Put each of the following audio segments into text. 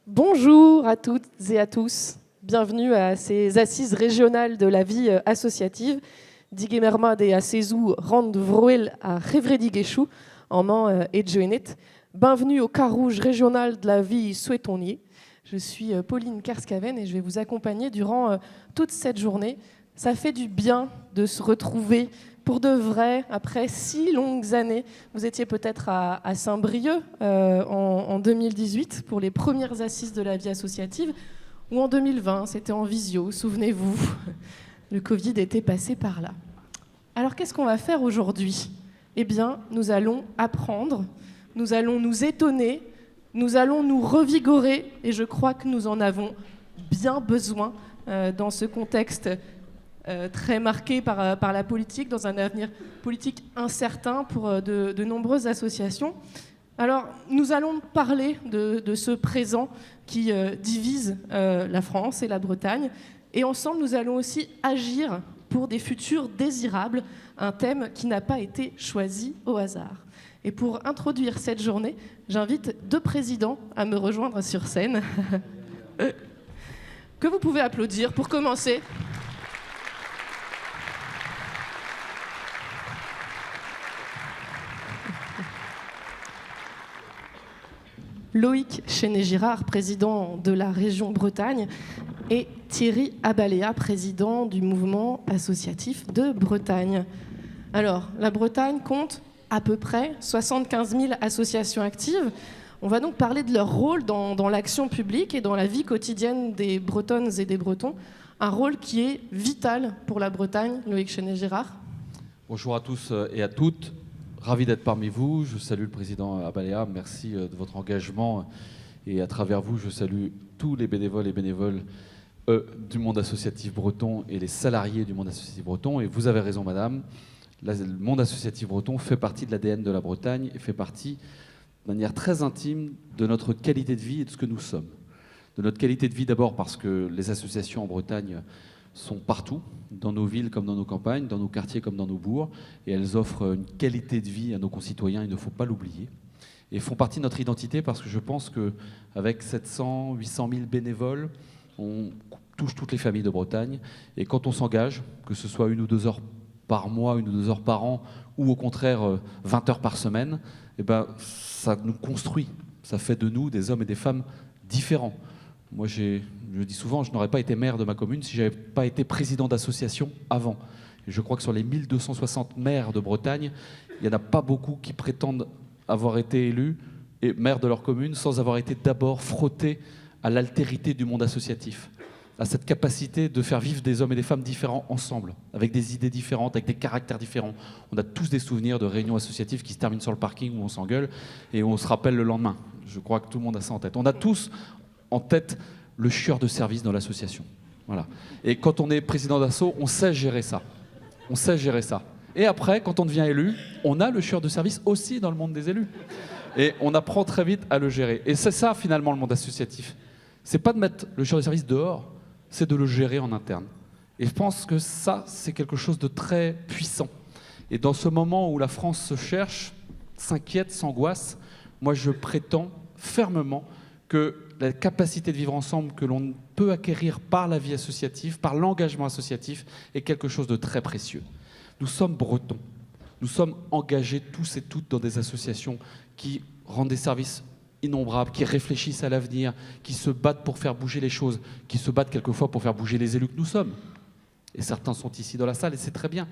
Bonjour à toutes et à tous. Bienvenue à ces assises régionales de la vie associative. Digemerma de Assezou rand vroel à Révredi-Guéchou, en man et Joenet. Bienvenue au Carouge régional de la vie souhaitonier. Je suis Pauline Kerscaven et je vais vous accompagner durant toute cette journée. Ça fait du bien de se retrouver pour de vrai, après 6 longues années. Vous étiez peut-être à Saint-Brieuc en 2018 pour les premières assises de la vie associative, ou en 2020, c'était en visio, souvenez-vous. Le Covid était passé par là. Alors qu'est-ce qu'on va faire aujourd'hui ? Eh bien, nous allons apprendre, nous allons nous étonner, nous allons nous revigorer, et je crois que nous en avons bien besoin dans ce contexte très marqué par la politique, dans un avenir politique incertain pour de nombreuses associations. Alors, nous allons parler de ce présent qui divise la France et la Bretagne, et ensemble, nous allons aussi agir pour des futurs désirables, un thème qui n'a pas été choisi au hasard. Et pour introduire cette journée, j'invite 2 présidents à me rejoindre sur scène, que vous pouvez applaudir pour commencer. Loïc Chenet-Girard, président de la région Bretagne, et Thierry Abaléa, président du mouvement associatif de Bretagne. Alors, la Bretagne compte à peu près 75 000 associations actives. On va donc parler de leur rôle dans l'action publique et dans la vie quotidienne des Bretonnes et des Bretons, un rôle qui est vital pour la Bretagne. Loïc Chenet-Girard. Bonjour à tous et à toutes. Ravi d'être parmi vous. Je salue le président Abaléa. Merci de votre engagement. Et à travers vous, je salue tous les bénévoles et bénévoles du monde associatif breton et les salariés du monde associatif breton. Et vous avez raison, madame. Le monde associatif breton fait partie de l'ADN de la Bretagne et fait partie, de manière très intime, de notre qualité de vie et de ce que nous sommes. De notre qualité de vie d'abord parce que les associations en Bretagne sont partout, dans nos villes comme dans nos campagnes, dans nos quartiers comme dans nos bourgs, et elles offrent une qualité de vie à nos concitoyens, il ne faut pas l'oublier. Et font partie de notre identité parce que je pense qu'avec 700, 800 000 bénévoles, on touche toutes les familles de Bretagne. Et quand on s'engage, que ce soit 1 ou 2 heures par mois, 1 ou 2 heures par an, ou au contraire 20 heures par semaine, eh ben, ça nous construit. Ça fait de nous des hommes et des femmes différents. Moi, je dis souvent, je n'aurais pas été maire de ma commune si je n'avais pas été président d'association avant. Et je crois que sur les 1260 maires de Bretagne, il n'y en a pas beaucoup qui prétendent avoir été élus et maires de leur commune sans avoir été d'abord frottés à l'altérité du monde associatif, à cette capacité de faire vivre des hommes et des femmes différents ensemble, avec des idées différentes, avec des caractères différents. On a tous des souvenirs de réunions associatives qui se terminent sur le parking où on s'engueule et où on se rappelle le lendemain. Je crois que tout le monde a ça en tête. On a tous en tête le chieur de service dans l'association. Voilà. Et quand on est président d'asso, on sait gérer ça. On sait gérer ça. Et après, quand on devient élu, on a le chieur de service aussi dans le monde des élus. Et on apprend très vite à le gérer. Et c'est ça, finalement, le monde associatif. C'est pas de mettre le chieur de service dehors, c'est de le gérer en interne. Et je pense que ça, c'est quelque chose de très puissant. Et dans ce moment où la France se cherche, s'inquiète, s'angoisse, moi, je prétends fermement que la capacité de vivre ensemble que l'on peut acquérir par la vie associative, par l'engagement associatif, est quelque chose de très précieux. Nous sommes bretons. Nous sommes engagés tous et toutes dans des associations qui rendent des services innombrables, qui réfléchissent à l'avenir, qui se battent pour faire bouger les choses, qui se battent quelquefois pour faire bouger les élus que nous sommes. Et certains sont ici dans la salle et c'est très bien.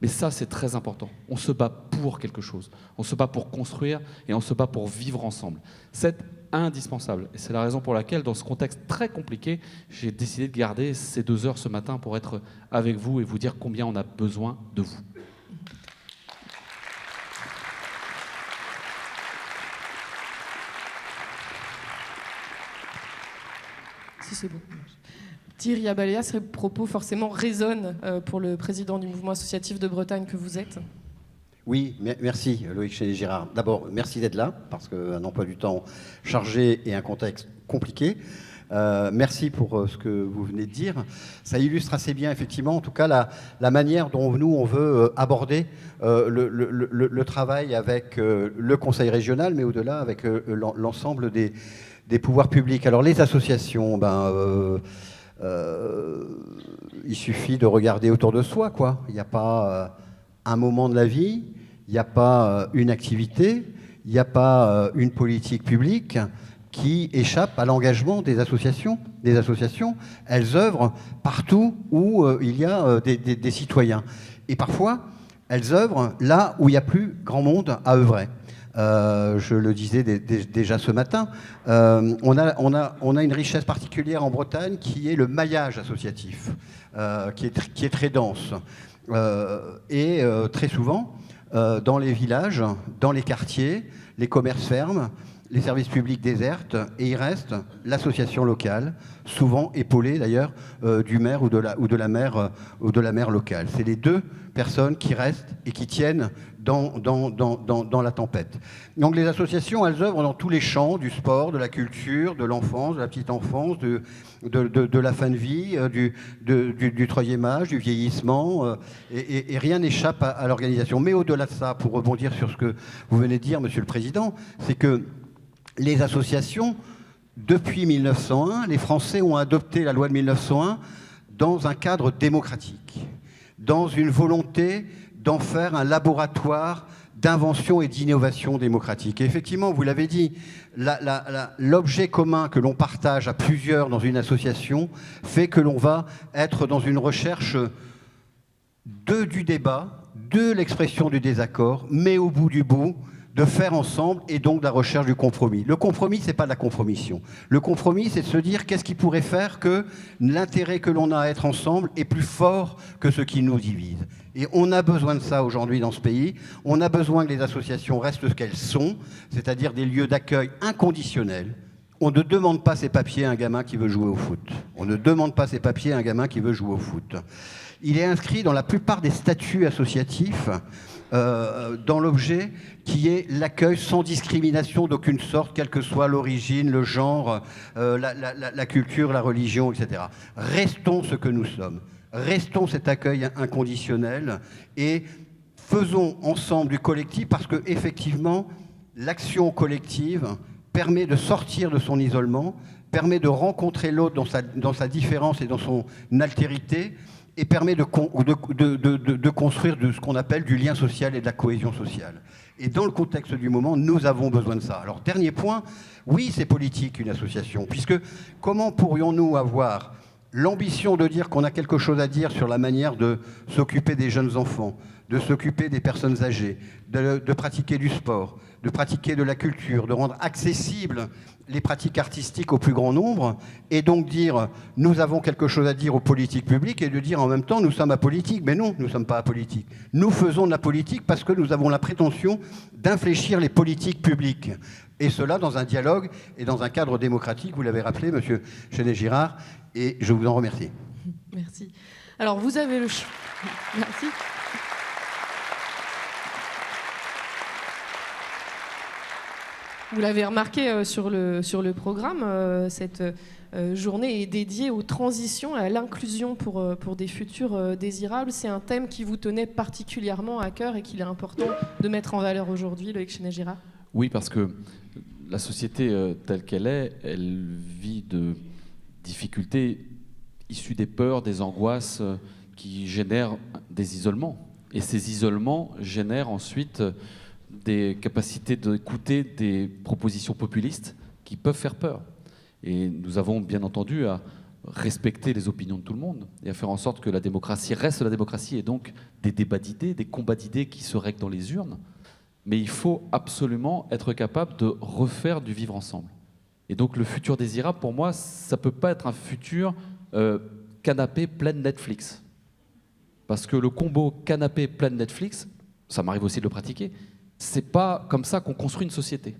Mais ça, c'est très important. On se bat pour quelque chose. On se bat pour construire et on se bat pour vivre ensemble. C'est indispensable. Et c'est la raison pour laquelle, dans ce contexte très compliqué, j'ai décidé de garder ces 2 heures ce matin pour être avec vous et vous dire combien on a besoin de vous. Si c'est bon. Thierry Abaléa, ces propos forcément résonnent pour le président du mouvement associatif de Bretagne que vous êtes. Oui, merci Loïc Chenet-Girard. D'abord, merci d'être là, parce qu'un emploi du temps chargé et un contexte compliqué. Merci pour ce que vous venez de dire. Ça illustre assez bien, effectivement, en tout cas, la manière dont nous, on veut aborder le travail avec le Conseil régional, mais au-delà, avec l'ensemble des des pouvoirs publics. Alors les associations, il suffit de regarder autour de soi, quoi. Il n'y a pas un moment de la vie, il n'y a pas une activité, il n'y a pas une politique publique qui échappe à l'engagement des associations. Des associations, elles œuvrent partout où il y a des citoyens. Et parfois, elles œuvrent là où il n'y a plus grand monde à œuvrer. Je le disais déjà ce matin, on a une richesse particulière en Bretagne qui est le maillage associatif, qui est très dense. Très souvent, dans les villages, dans les quartiers, les commerces ferment, les services publics désertent, et il reste l'association locale, souvent épaulée d'ailleurs du maire ou de la maire locale. C'est les deux personnes qui restent et qui tiennent dans la tempête. Donc les associations, elles œuvrent dans tous les champs, du sport, de la culture, de l'enfance, de la petite enfance, de la fin de vie, du troisième âge, du vieillissement, et rien n'échappe à l'organisation. Mais au-delà de ça, pour rebondir sur ce que vous venez de dire, Monsieur le Président, c'est que les associations, depuis 1901, les Français ont adopté la loi de 1901 dans un cadre démocratique, dans une volonté d'en faire un laboratoire d'invention et d'innovation démocratique. Et effectivement, vous l'avez dit, l'objet commun que l'on partage à plusieurs dans une association fait que l'on va être dans une recherche du débat, de l'expression du désaccord, mais au bout du bout, de faire ensemble et donc de la recherche du compromis. Le compromis, c'est pas de la compromission. Le compromis, c'est de se dire qu'est-ce qui pourrait faire que l'intérêt que l'on a à être ensemble est plus fort que ce qui nous divise. Et on a besoin de ça aujourd'hui dans ce pays. On a besoin que les associations restent ce qu'elles sont, c'est-à-dire des lieux d'accueil inconditionnels. On ne demande pas ses papiers à un gamin qui veut jouer au foot. On ne demande pas ses papiers à un gamin qui veut jouer au foot. Il est inscrit dans la plupart des statuts associatifs dans l'objet qui est l'accueil sans discrimination d'aucune sorte, quelle que soit l'origine, le genre, la culture, la religion, etc. Restons ce que nous sommes. Restons cet accueil inconditionnel et faisons ensemble du collectif parce que effectivement, l'action collective permet de sortir de son isolement, permet de rencontrer l'autre dans sa différence et dans son altérité, et permet de construire ce qu'on appelle du lien social et de la cohésion sociale. Et dans le contexte du moment, nous avons besoin de ça. Alors, dernier point, oui, c'est politique une association, puisque comment pourrions-nous avoir l'ambition de dire qu'on a quelque chose à dire sur la manière de s'occuper des jeunes enfants, de s'occuper des personnes âgées, de pratiquer du sport, de pratiquer de la culture, de rendre accessibles les pratiques artistiques au plus grand nombre, et donc dire nous avons quelque chose à dire aux politiques publiques, et de dire en même temps nous sommes apolitiques. Mais non, nous ne sommes pas apolitiques. Nous faisons de la politique parce que nous avons la prétention d'infléchir les politiques publiques. Et cela dans un dialogue et dans un cadre démocratique, vous l'avez rappelé, Monsieur Chénet-Girard, et je vous en remercie. Merci. Alors, vous avez le choix. Merci. Vous l'avez remarqué sur le programme, cette journée est dédiée aux transitions et à l'inclusion pour des futurs désirables. C'est un thème qui vous tenait particulièrement à cœur et qu'il est important de mettre en valeur aujourd'hui, Loïc Chénet-Girard. Oui, parce que la société telle qu'elle est, elle vit de difficultés issues des peurs, des angoisses qui génèrent des isolements. Et ces isolements génèrent ensuite des capacités d'écouter des propositions populistes qui peuvent faire peur. Et nous avons bien entendu à respecter les opinions de tout le monde et à faire en sorte que la démocratie reste la démocratie et donc des débats d'idées, des combats d'idées qui se règlent dans les urnes. Mais il faut absolument être capable de refaire du vivre ensemble. Et donc le futur désirable, pour moi, ça ne peut pas être un futur canapé plein Netflix. Parce que le combo canapé plein Netflix, ça m'arrive aussi de le pratiquer, c'est pas comme ça qu'on construit une société.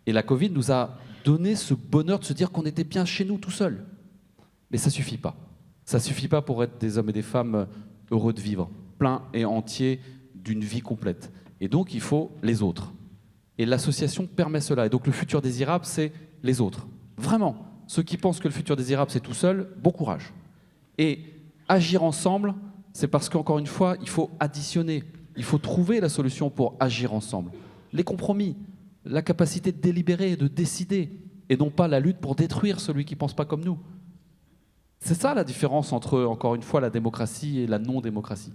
Et la Covid nous a donné ce bonheur de se dire qu'on était bien chez nous tout seul. Mais ça suffit pas. Ça suffit pas pour être des hommes et des femmes heureux de vivre, pleins et entiers d'une vie complète. Et donc il faut les autres. Et l'association permet cela. Et donc le futur désirable, c'est les autres. Vraiment. Ceux qui pensent que le futur désirable, c'est tout seul, bon courage. Et agir ensemble, c'est parce qu'encore une fois, il faut additionner. Il faut trouver la solution pour agir ensemble. Les compromis, la capacité de délibérer, de décider, et non pas la lutte pour détruire celui qui ne pense pas comme nous. C'est ça la différence entre, encore une fois, la démocratie et la non-démocratie.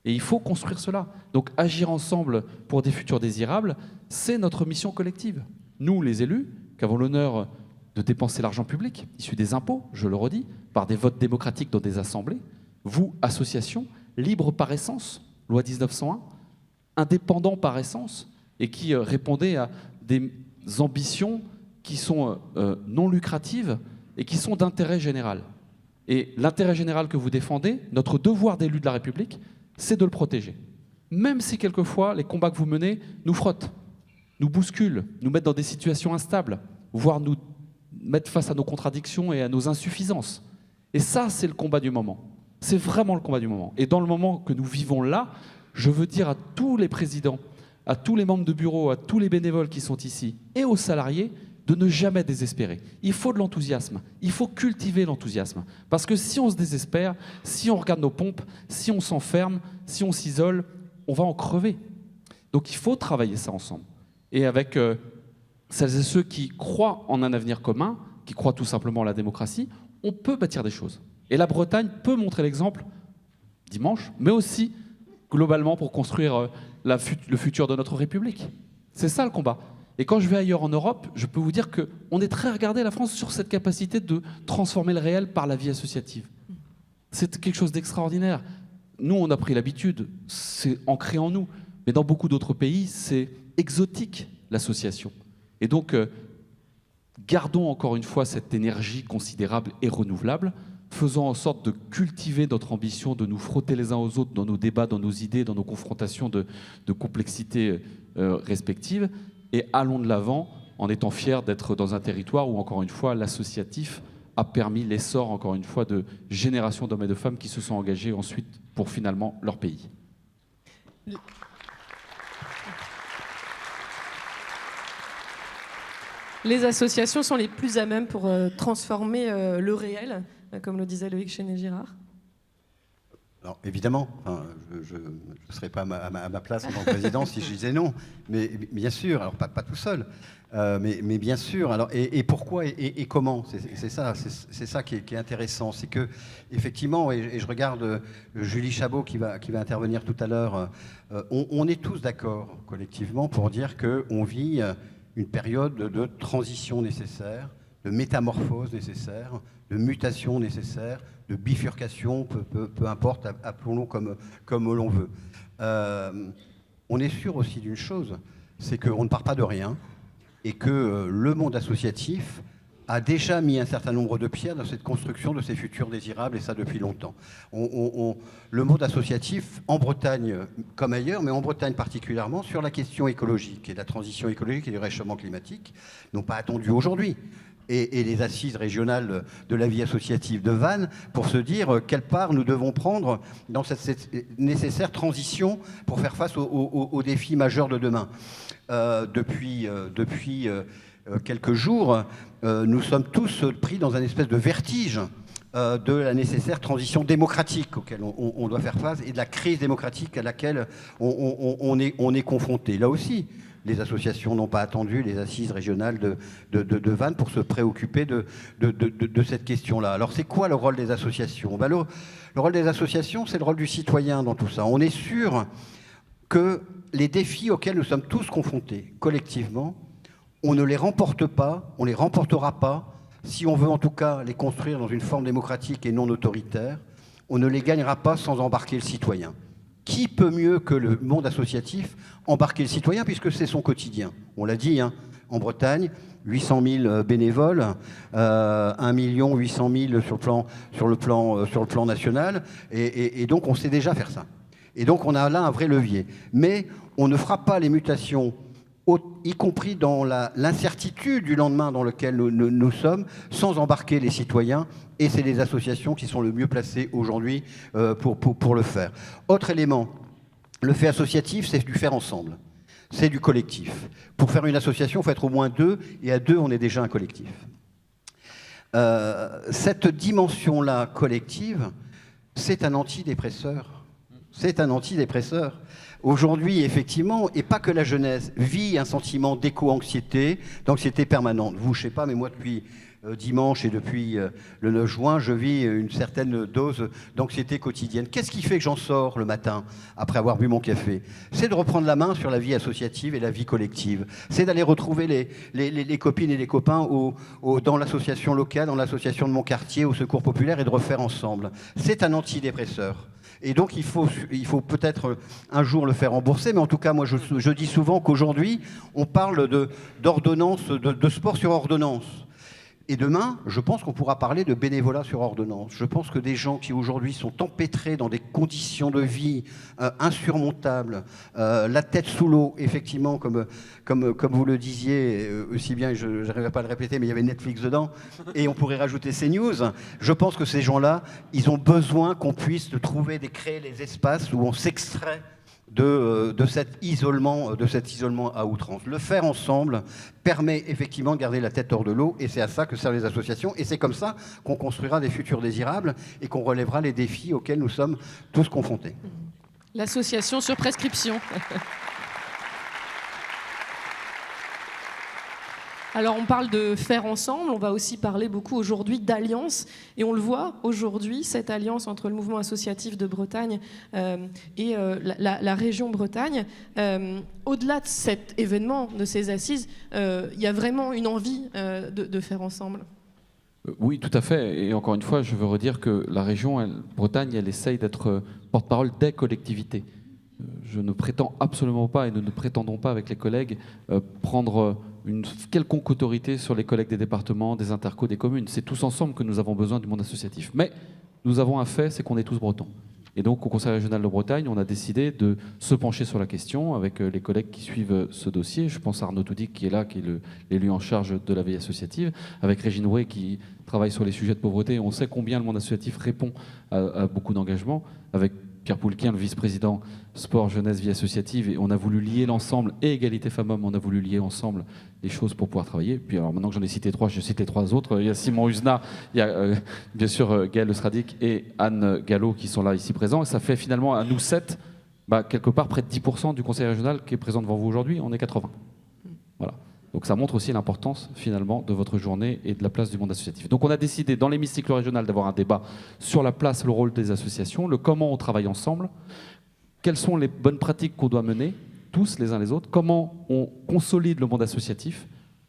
Et il faut construire cela. Donc agir ensemble pour des futurs désirables, c'est notre mission collective. Nous, les élus, qui avons l'honneur de dépenser l'argent public, issu des impôts, je le redis, par des votes démocratiques dans des assemblées, vous, associations, libres par essence, loi 1901, indépendants par essence, et qui répondaient à des ambitions qui sont non lucratives et qui sont d'intérêt général. Et l'intérêt général que vous défendez, notre devoir d'élu de la République, c'est de le protéger. Même si quelquefois les combats que vous menez nous frottent, nous bousculent, nous mettent dans des situations instables, voire nous mettre face à nos contradictions et à nos insuffisances. Et ça, c'est le combat du moment. C'est vraiment le combat du moment. Et dans le moment que nous vivons là, je veux dire à tous les présidents, à tous les membres de bureau, à tous les bénévoles qui sont ici, et aux salariés, de ne jamais désespérer. Il faut de l'enthousiasme. Il faut cultiver l'enthousiasme. Parce que si on se désespère, si on regarde nos pompes, si on s'enferme, si on s'isole, on va en crever. Donc il faut travailler ça ensemble. Et avec celles et ceux qui croient en un avenir commun, qui croient tout simplement en la démocratie, on peut bâtir des choses. Et la Bretagne peut montrer l'exemple dimanche, mais aussi globalement pour construire le futur de notre République. C'est ça le combat. Et quand je vais ailleurs en Europe, je peux vous dire qu'on est très regardé, la France, sur cette capacité de transformer le réel par la vie associative. C'est quelque chose d'extraordinaire. Nous, on a pris l'habitude, c'est ancré en nous. Mais dans beaucoup d'autres pays, c'est exotique, l'association. Et donc, gardons encore une fois cette énergie considérable et renouvelable, faisons en sorte de cultiver notre ambition, de nous frotter les uns aux autres dans nos débats, dans nos idées, dans nos confrontations de complexité respectives, et allons de l'avant en étant fiers d'être dans un territoire où, encore une fois, l'associatif a permis l'essor, encore une fois, de générations d'hommes et de femmes qui se sont engagés ensuite pour finalement leur pays. Les associations sont les plus à même pour transformer le réel, comme le disait Loïc Chéné-Girard. Alors, évidemment, enfin, je ne serais pas à ma place en tant que président si je disais non, mais bien sûr, alors pas tout seul, mais bien sûr. Alors, et pourquoi et comment? C'est ça qui est intéressant, c'est que effectivement, et je regarde Julie Chabot qui va intervenir tout à l'heure, on est tous d'accord collectivement pour dire qu'on vit une période de transition nécessaire, de métamorphose nécessaire, de mutation nécessaire, de bifurcation, peu importe, appelons-le comme l'on veut. On est sûr aussi d'une chose, c'est qu'on ne part pas de rien et que le monde associatif a déjà mis un certain nombre de pierres dans cette construction de ces futurs désirables, et ça depuis longtemps. Le monde associatif, en Bretagne comme ailleurs, mais en Bretagne particulièrement, sur la question écologique et de la transition écologique et du réchauffement climatique, n'ont pas attendu aujourd'hui. Et les assises régionales de la vie associative de Vannes pour se dire quelle part nous devons prendre dans cette nécessaire transition pour faire face aux défis majeurs de demain. Depuis quelques jours, nous sommes tous pris dans un espèce de vertige de la nécessaire transition démocratique auquel on doit faire face et de la crise démocratique à laquelle on est confronté. Là aussi, les associations n'ont pas attendu les assises régionales de Vannes pour se préoccuper de cette question-là. Alors c'est quoi le rôle des associations? Le rôle des associations, c'est le rôle du citoyen dans tout ça. On est sûr que les défis auxquels nous sommes tous confrontés collectivement, on ne les remporte pas, on ne les remportera pas, si on veut en tout cas les construire dans une forme démocratique et non autoritaire, on ne les gagnera pas sans embarquer le citoyen. Qui peut mieux que le monde associatif embarquer le citoyen, puisque c'est son quotidien? On l'a dit, hein, en Bretagne, 800 000 bénévoles, 1 800 000 sur le plan national, et donc on sait déjà faire ça. Et donc on a là un vrai levier. Mais on ne fera pas les mutations, y compris dans l'incertitude du lendemain dans lequel nous sommes, sans embarquer les citoyens. Et c'est les associations qui sont le mieux placées aujourd'hui pour le faire. Autre élément, le fait associatif, c'est du faire ensemble. C'est du collectif. Pour faire une association, il faut être au moins deux, et à deux, on est déjà un collectif. Cette dimension-là collective, c'est un antidépresseur C'est un antidépresseur. Aujourd'hui, effectivement, et pas que la jeunesse, vit un sentiment d'éco-anxiété, d'anxiété permanente. Vous, je sais pas, mais moi, depuis dimanche et depuis le 9 juin, je vis une certaine dose d'anxiété quotidienne. Qu'est-ce qui fait que j'en sors le matin, après avoir bu mon café? C'est de reprendre la main sur la vie associative et la vie collective. C'est d'aller retrouver les copines et les copains dans l'association locale, dans l'association de mon quartier, au Secours populaire, et de refaire ensemble. C'est un antidépresseur. Et donc, il faut peut-être un jour le faire rembourser, mais en tout cas, moi, je dis souvent qu'aujourd'hui, on parle d'ordonnance, de sport sur ordonnance. Et demain, je pense qu'on pourra parler de bénévolat sur ordonnance. Je pense que des gens qui aujourd'hui sont empêtrés dans des conditions de vie insurmontables, la tête sous l'eau, effectivement, comme vous le disiez, aussi bien, je n'arriverai pas à le répéter, mais il y avait Netflix dedans, et on pourrait rajouter CNews. Je pense que ces gens-là, ils ont besoin qu'on puisse créer les espaces où on s'extrait de cet isolement à outrance. Le faire ensemble permet effectivement de garder la tête hors de l'eau, et c'est à ça que servent les associations, et c'est comme ça qu'on construira des futurs désirables et qu'on relèvera les défis auxquels nous sommes tous confrontés. L'association sur prescription. Alors on parle de faire ensemble, on va aussi parler beaucoup aujourd'hui d'alliance, et on le voit aujourd'hui, cette alliance entre le mouvement associatif de Bretagne et la région Bretagne. Au-delà de cet événement, de ces assises, il y a vraiment une envie de faire ensemble. Oui, tout à fait. Et encore une fois, je veux redire que la région Bretagne, elle essaye d'être porte-parole des collectivités. Je ne prétends absolument pas, et nous ne prétendons pas avec les collègues, prendre une quelconque autorité sur les collègues des départements, des intercos, des communes. C'est tous ensemble que nous avons besoin du monde associatif. Mais nous avons un fait, c'est qu'on est tous bretons. Et donc, au Conseil régional de Bretagne, on a décidé de se pencher sur la question avec les collègues qui suivent ce dossier. Je pense à Arnaud Toudic qui est là, qui est l'élu en charge de la veille associative, avec Régine Rouet qui travaille sur les sujets de pauvreté. On sait combien le monde associatif répond à beaucoup d'engagements, avec Pierre Poulquin, le vice-président sport, jeunesse, vie associative, et on a voulu lier l'ensemble, et égalité femmes-hommes, on a voulu lier ensemble les choses pour pouvoir travailler. Puis alors maintenant que j'en ai cité 3, je cite les 3 autres. Il y a Simon Husna, il y a bien sûr Gaël Stradic et Anne Gallo qui sont là ici présents, et ça fait finalement à nous 7, quelque part près de 10% du conseil régional qui est présent devant vous aujourd'hui, on est 80. Voilà. Donc ça montre aussi l'importance finalement de votre journée et de la place du monde associatif. Donc on a décidé dans l'hémicycle régional d'avoir un débat sur la place, le rôle des associations, le comment on travaille ensemble, quelles sont les bonnes pratiques qu'on doit mener, tous les uns les autres, comment on consolide le monde associatif,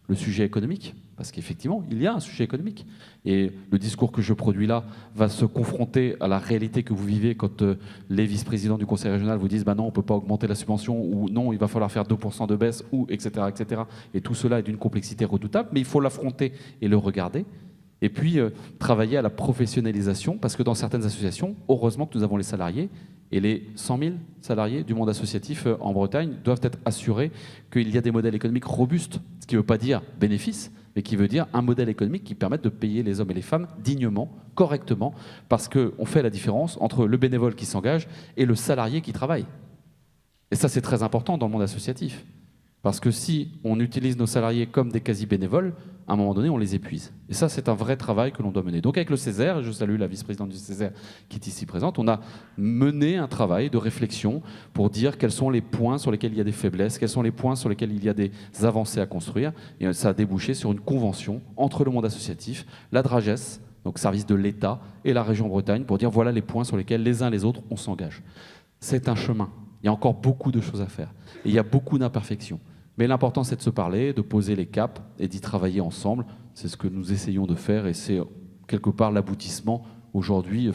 le sujet économique, parce qu'effectivement, il y a un sujet économique. Et le discours que je produis là va se confronter à la réalité que vous vivez quand les vice-présidents du conseil régional vous disent non, on ne peut pas augmenter la subvention, ou non, il va falloir faire 2% de baisse, ou etc., etc. Et tout cela est d'une complexité redoutable, mais il faut l'affronter et le regarder. Et puis, travailler à la professionnalisation, parce que dans certaines associations, heureusement que nous avons les salariés, et les 100 000 salariés du monde associatif en Bretagne doivent être assurés qu'il y a des modèles économiques robustes, ce qui ne veut pas dire bénéfice, mais qui veut dire un modèle économique qui permette de payer les hommes et les femmes dignement, correctement, parce qu'on fait la différence entre le bénévole qui s'engage et le salarié qui travaille. Et ça, c'est très important dans le monde associatif. Parce que si on utilise nos salariés comme des quasi-bénévoles, à un moment donné, on les épuise. Et ça, c'est un vrai travail que l'on doit mener. Donc avec le Césaire, je salue la vice-présidente du Césaire qui est ici présente, on a mené un travail de réflexion pour dire quels sont les points sur lesquels il y a des faiblesses, quels sont les points sur lesquels il y a des avancées à construire. Et ça a débouché sur une convention entre le monde associatif, la Dragesse, donc service de l'État, et la région Bretagne, pour dire voilà les points sur lesquels les uns les autres, on s'engage. C'est un chemin. Il y a encore beaucoup de choses à faire. Et il y a beaucoup d'imperfections. Mais l'important, c'est de se parler, de poser les caps et d'y travailler ensemble. C'est ce que nous essayons de faire et c'est quelque part l'aboutissement aujourd'hui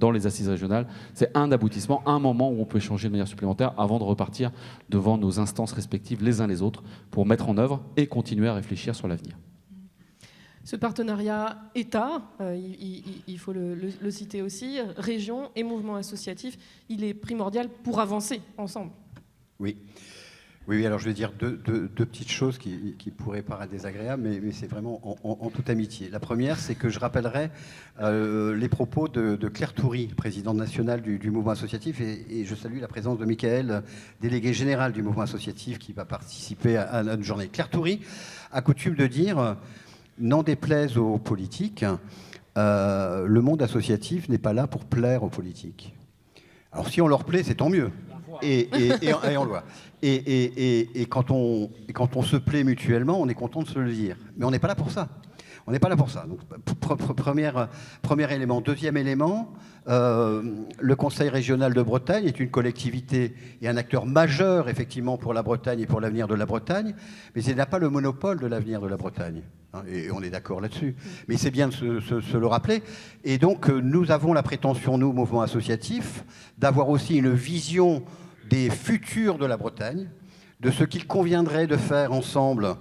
dans les assises régionales. C'est un aboutissement, un moment où on peut échanger de manière supplémentaire avant de repartir devant nos instances respectives les uns les autres pour mettre en œuvre et continuer à réfléchir sur l'avenir. Ce partenariat État, il faut le citer aussi, région et mouvement associatif, il est primordial pour avancer ensemble. Oui. Oui, alors je vais dire deux petites choses qui pourraient paraître désagréables, mais c'est vraiment en toute amitié. La première, c'est que je rappellerai les propos de Claire Toury, présidente nationale du mouvement associatif, et je salue la présence de Michael, délégué général du mouvement associatif, qui va participer à notre journée. Claire Toury a coutume de dire, n'en déplaise aux politiques, le monde associatif n'est pas là pour plaire aux politiques. Alors si on leur plaît, c'est tant mieux. Et on le voit. Et quand on se plaît mutuellement, on est content de se le dire. Mais on n'est pas là pour ça. On n'est pas là pour ça. Donc, premier élément. Deuxième élément, le Conseil régional de Bretagne est une collectivité et un acteur majeur, effectivement, pour la Bretagne et pour l'avenir de la Bretagne, mais il n'a pas le monopole de l'avenir de la Bretagne. Et on est d'accord là-dessus. Mais c'est bien de se le rappeler. Et donc, nous avons la prétention, nous, mouvement associatif, d'avoir aussi une vision des futurs de la Bretagne, de ce qu'il conviendrait de faire ensemble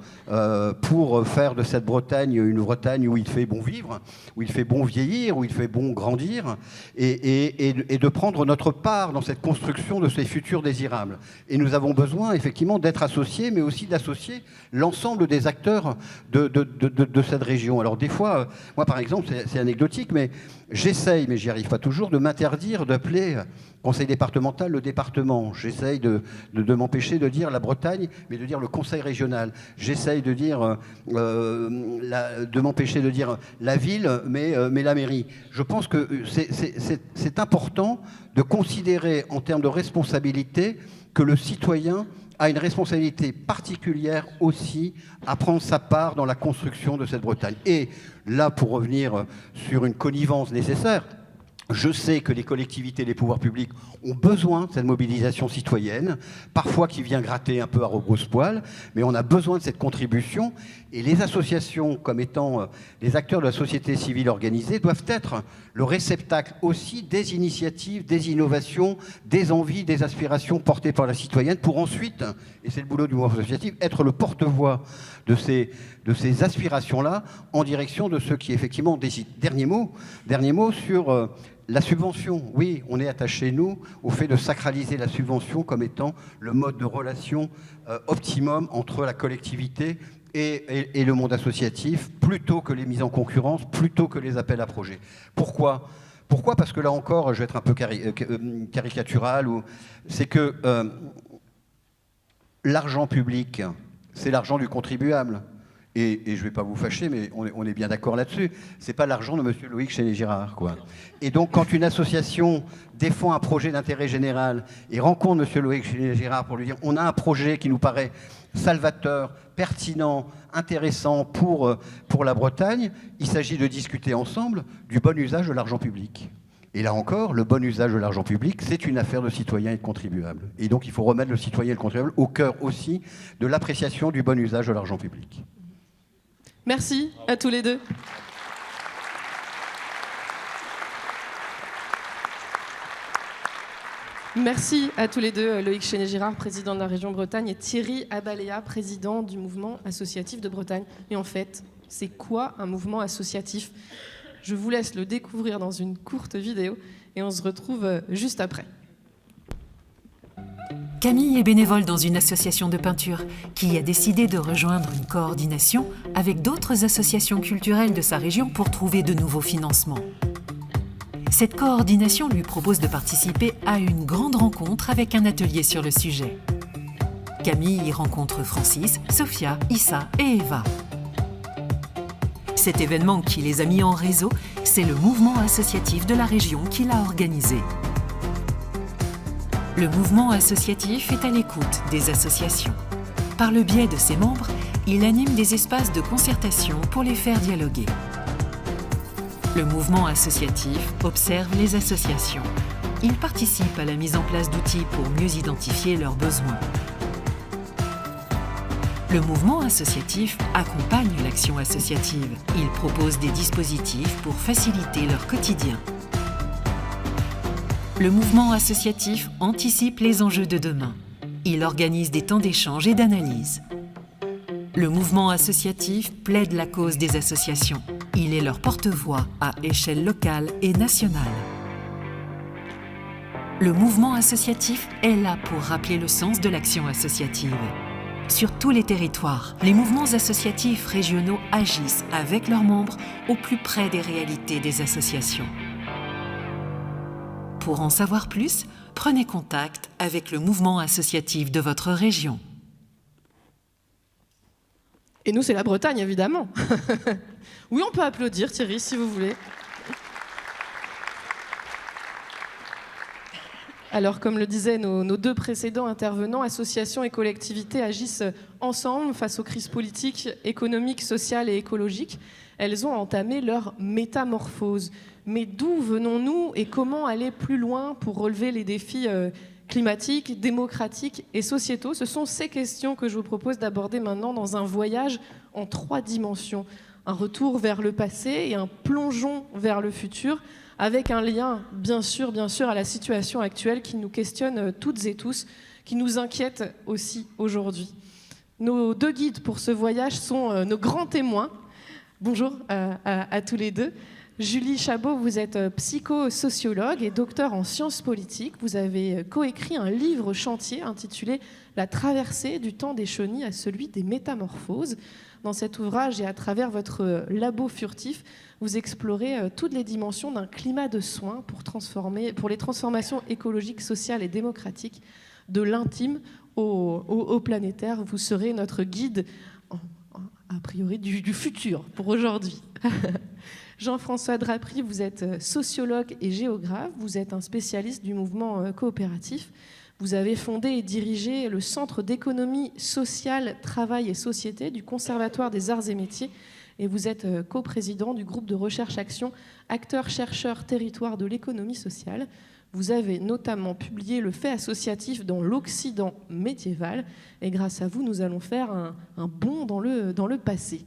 pour faire de cette Bretagne une Bretagne où il fait bon vivre, où il fait bon vieillir, où il fait bon grandir, et de prendre notre part dans cette construction de ces futurs désirables. Et nous avons besoin effectivement d'être associés, mais aussi d'associer l'ensemble des acteurs de cette région. Alors des fois, moi par exemple, c'est anecdotique, mais j'essaye, mais j'y arrive pas toujours, de m'interdire d'appeler conseil départemental le département. J'essaye de m'empêcher de dire la Bretagne, mais de dire le conseil régional. J'essaye de dire de m'empêcher de dire la ville, mais la mairie. Je pense que c'est important de considérer en termes de responsabilité que le citoyen a une responsabilité particulière aussi à prendre sa part dans la construction de cette Bretagne. Et là, pour revenir sur une connivence nécessaire, je sais que les collectivités, les pouvoirs publics ont besoin de cette mobilisation citoyenne, parfois qui vient gratter un peu à rebrousse-poil, mais on a besoin de cette contribution. Et les associations, comme étant les acteurs de la société civile organisée, doivent être le réceptacle aussi des initiatives, des innovations, des envies, des aspirations portées par la citoyenne, pour ensuite, et c'est le boulot du mouvement associatif, être le porte-voix de ces aspirations-là en direction de ceux qui effectivement décident. Dernier mot sur la subvention. Oui, on est attaché, nous, au fait de sacraliser la subvention comme étant le mode de relation optimum entre la collectivité et le monde associatif, plutôt que les mises en concurrence, plutôt que les appels à projets. Pourquoi ? Parce que là encore, je vais être un peu caricatural, c'est que l'argent public, c'est l'argent du contribuable. Et je ne vais pas vous fâcher, mais on est bien d'accord là-dessus. Ce n'est pas l'argent de M. Loïc Chéné-Girard, quoi. Et donc, quand une association défend un projet d'intérêt général et rencontre M. Loïc Chéné-Girard pour lui dire on a un projet qui nous paraît salvateur, pertinent, intéressant pour la Bretagne, il s'agit de discuter ensemble du bon usage de l'argent public. Et là encore, le bon usage de l'argent public, c'est une affaire de citoyens et de contribuables. Et donc, il faut remettre le citoyen et le contribuable au cœur aussi de l'appréciation du bon usage de l'argent public. Merci à tous les deux. Merci à tous les deux, Loïc Chéné-Girard, président de la région Bretagne, et Thierry Abaléa, président du mouvement associatif de Bretagne. Et en fait, c'est quoi un mouvement associatif ? Je vous laisse le découvrir dans une courte vidéo et on se retrouve juste après. Camille est bénévole dans une association de peinture qui a décidé de rejoindre une coordination avec d'autres associations culturelles de sa région pour trouver de nouveaux financements. Cette coordination lui propose de participer à une grande rencontre avec un atelier sur le sujet. Camille y rencontre Francis, Sophia, Issa et Eva. Cet événement qui les a mis en réseau, c'est le mouvement associatif de la région qui l'a organisé. Le mouvement associatif est à l'écoute des associations. Par le biais de ses membres, il anime des espaces de concertation pour les faire dialoguer. Le mouvement associatif observe les associations. Il participe à la mise en place d'outils pour mieux identifier leurs besoins. Le mouvement associatif accompagne l'action associative. Il propose des dispositifs pour faciliter leur quotidien. Le mouvement associatif anticipe les enjeux de demain. Il organise des temps d'échange et d'analyse. Le mouvement associatif plaide la cause des associations. Il est leur porte-voix à échelle locale et nationale. Le mouvement associatif est là pour rappeler le sens de l'action associative. Sur tous les territoires, les mouvements associatifs régionaux agissent avec leurs membres au plus près des réalités des associations. Pour en savoir plus, prenez contact avec le mouvement associatif de votre région. Et nous, c'est la Bretagne, évidemment. Oui, on peut applaudir, Thierry, si vous voulez. Alors, comme le disaient nos deux précédents intervenants, associations et collectivités agissent ensemble face aux crises politiques, économiques, sociales et écologiques. Elles ont entamé leur métamorphose. Mais d'où venons-nous et comment aller plus loin pour relever les défis climatiques, démocratiques et sociétaux? Ce sont ces questions que je vous propose d'aborder maintenant dans un voyage en 3 dimensions. Un retour vers le passé et un plongeon vers le futur, avec un lien, bien sûr, à la situation actuelle qui nous questionne toutes et tous, qui nous inquiète aussi aujourd'hui. Nos 2 guides pour ce voyage sont nos grands témoins. Bonjour à tous les deux. Julie Chabot, vous êtes psychosociologue et docteur en sciences politiques. Vous avez coécrit un livre chantier intitulé « La traversée du temps des chenilles à celui des métamorphoses ». Dans cet ouvrage et à travers votre labo furtif, vous explorez toutes les dimensions d'un climat de soins pour les transformations écologiques, sociales et démocratiques, de l'intime au planétaire. Vous serez notre guide, a priori, du futur pour aujourd'hui. Jean-François Drapry, vous êtes sociologue et géographe, vous êtes un spécialiste du mouvement coopératif. Vous avez fondé et dirigé le Centre d'économie sociale, travail et société du Conservatoire des arts et métiers et vous êtes coprésident du groupe de recherche-action Acteurs, chercheurs, territoire de l'économie sociale. Vous avez notamment publié le fait associatif dans l'Occident médiéval et grâce à vous, nous allons faire un bond dans le passé.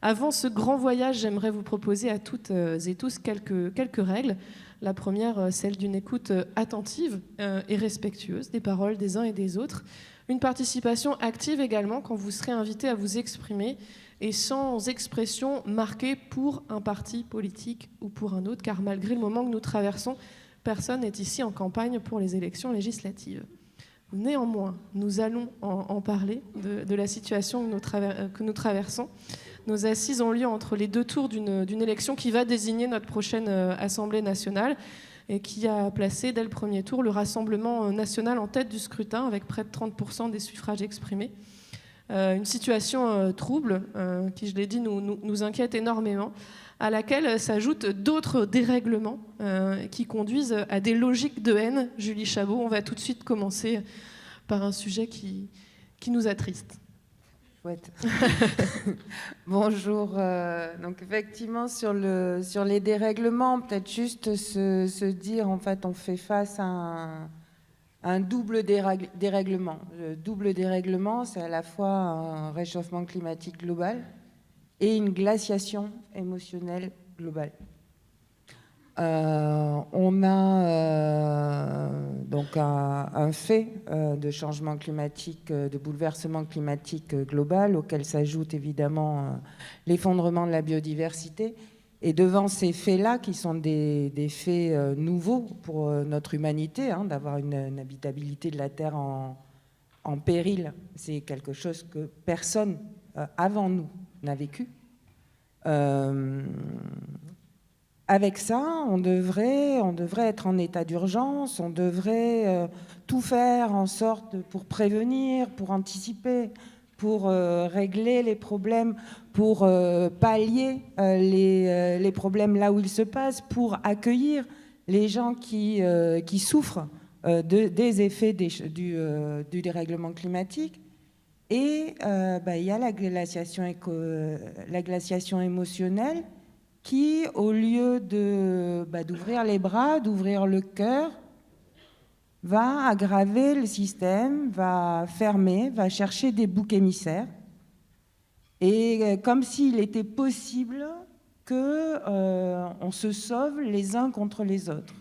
Avant ce grand voyage, j'aimerais vous proposer à toutes et tous quelques règles. La première, celle d'une écoute attentive et respectueuse des paroles des uns et des autres. Une participation active également quand vous serez invité à vous exprimer et sans expression marquée pour un parti politique ou pour un autre, car malgré le moment que nous traversons, personne n'est ici en campagne pour les élections législatives. Néanmoins, nous allons en parler de la situation que nous traversons. Nos assises ont lieu entre les 2 tours d'une élection qui va désigner notre prochaine Assemblée nationale et qui a placé dès le premier tour le Rassemblement national en tête du scrutin avec près de 30% des suffrages exprimés. Une situation trouble qui, je l'ai dit, nous inquiète énormément, à laquelle s'ajoutent d'autres dérèglements qui conduisent à des logiques de haine. Julie Chabot, on va tout de suite commencer par un sujet qui nous attriste. Chouette. Bonjour. Donc effectivement, sur les dérèglements, peut-être juste se dire, en fait, on fait face à un double dérèglement. Le double dérèglement, c'est à la fois un réchauffement climatique global et une glaciation émotionnelle globale. On a donc un fait de changement climatique, de bouleversement climatique global, auquel s'ajoute évidemment l'effondrement de la biodiversité. Et devant ces faits-là, qui sont des faits nouveaux pour notre humanité, d'avoir une habitabilité de la Terre en péril, c'est quelque chose que personne avant nous n'a vécu. Avec ça, on devrait être en état d'urgence, on devrait tout faire en sorte pour prévenir, pour anticiper, pour régler les problèmes, pour pallier les problèmes là où ils se passent, pour accueillir les gens qui souffrent des effets du dérèglement climatique. Et il y a la glaciation émotionnelle qui, au lieu d'ouvrir les bras, d'ouvrir le cœur, va aggraver le système, va fermer, va chercher des boucs émissaires. Et comme s'il était possible qu'on se sauve les uns contre les autres.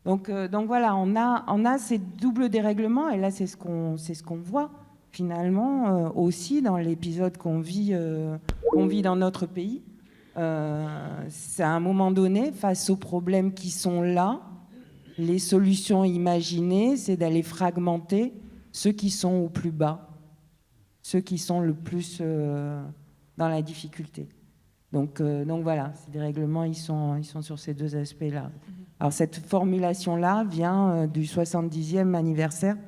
Donc voilà, on a ces doubles dérèglements, et là c'est ce qu'on voit finalement aussi dans l'épisode qu'on vit dans notre pays. C'est à un moment donné, face aux problèmes qui sont là, les solutions imaginées, c'est d'aller fragmenter ceux qui sont au plus bas, ceux qui sont le plus dans la difficulté. Donc voilà, ces dérèglements, ils sont sur ces 2 aspects-là. Alors cette formulation-là vient du 70e anniversaire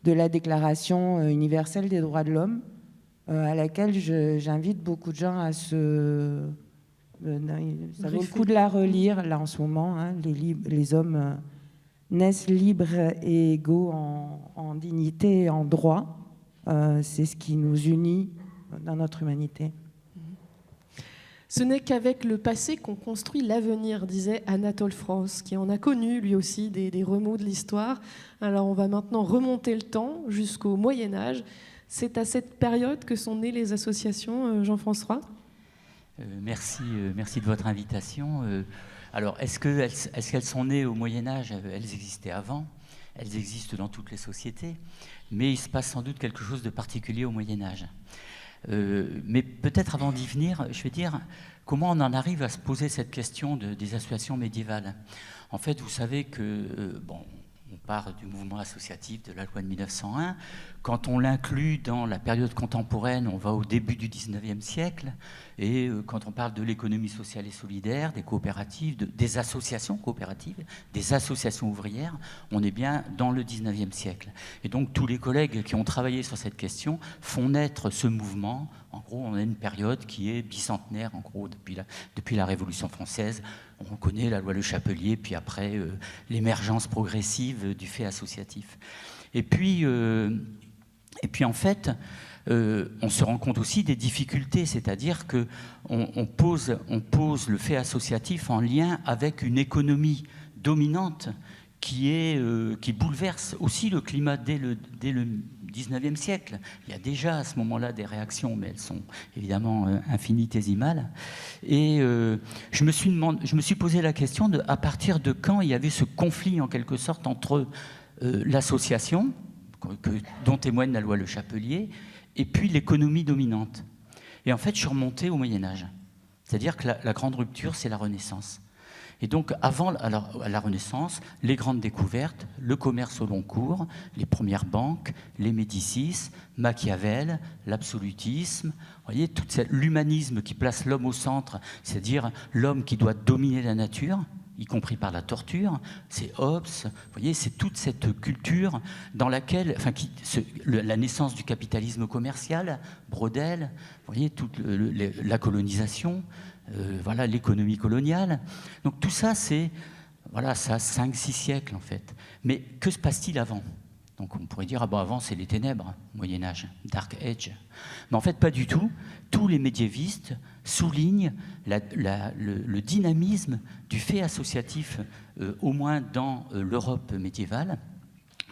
de la Déclaration universelle des droits de l'homme, à laquelle j'invite beaucoup de gens à ça vaut le coup de la relire, là, en ce moment, les hommes naissent libres et égaux en dignité et en droit. C'est ce qui nous unit dans notre humanité. Ce n'est qu'avec le passé qu'on construit l'avenir, disait Anatole France, qui en a connu lui aussi des remous de l'histoire. Alors on va maintenant remonter le temps jusqu'au Moyen-Âge. C'est à cette période que sont nées les associations, Jean-François ? Merci de votre invitation. Alors, est-ce qu'elles sont nées au Moyen-Âge ? Elles existaient avant, elles existent dans toutes les sociétés, mais il se passe sans doute quelque chose de particulier au Moyen-Âge. Mais peut-être avant d'y venir, je vais dire comment on en arrive à se poser cette question des associations médiévales. En fait, vous savez que, on part du mouvement associatif de la loi de 1901. Quand on l'inclut dans la période contemporaine, on va au début du 19e siècle. Et quand on parle de l'économie sociale et solidaire, des coopératives, des associations coopératives, des associations ouvrières, on est bien dans le 19e siècle. Et donc tous les collègues qui ont travaillé sur cette question font naître ce mouvement. En gros, on a une période qui est bicentenaire, en gros, depuis la Révolution française. On connaît la loi Le Chapelier, puis après l'émergence progressive du fait associatif. Et puis en fait, on se rend compte aussi des difficultés, c'est-à-dire qu'on pose le fait associatif en lien avec une économie dominante qui bouleverse aussi le climat dès le 19e siècle. Il y a déjà à ce moment-là des réactions, mais elles sont évidemment infinitésimales. Et je me suis posé la question à partir de quand il y avait ce conflit en quelque sorte entre l'association, dont témoigne la loi Le Chapelier, et puis l'économie dominante. Et en fait, je suis remonté au Moyen-Âge. C'est-à-dire que la grande rupture, c'est la Renaissance. Et donc, avant la Renaissance, les grandes découvertes, le commerce au long cours, les premières banques, les Médicis, Machiavel, l'absolutisme, vous voyez, l'humanisme qui place l'homme au centre, c'est-à-dire l'homme qui doit dominer la nature, y compris par la torture, c'est Hobbes, vous voyez, c'est toute cette culture dans laquelle, la naissance du capitalisme commercial, Brodel, vous voyez, toute la colonisation, voilà, l'économie coloniale. Donc tout ça, ça a 5-6 siècles en fait. Mais que se passe-t-il avant ? Donc on pourrait dire, avant c'est les ténèbres, Moyen-Âge, Dark Age. Mais en fait pas du tout. Tous les médiévistes soulignent le dynamisme du fait associatif, au moins dans l'Europe médiévale.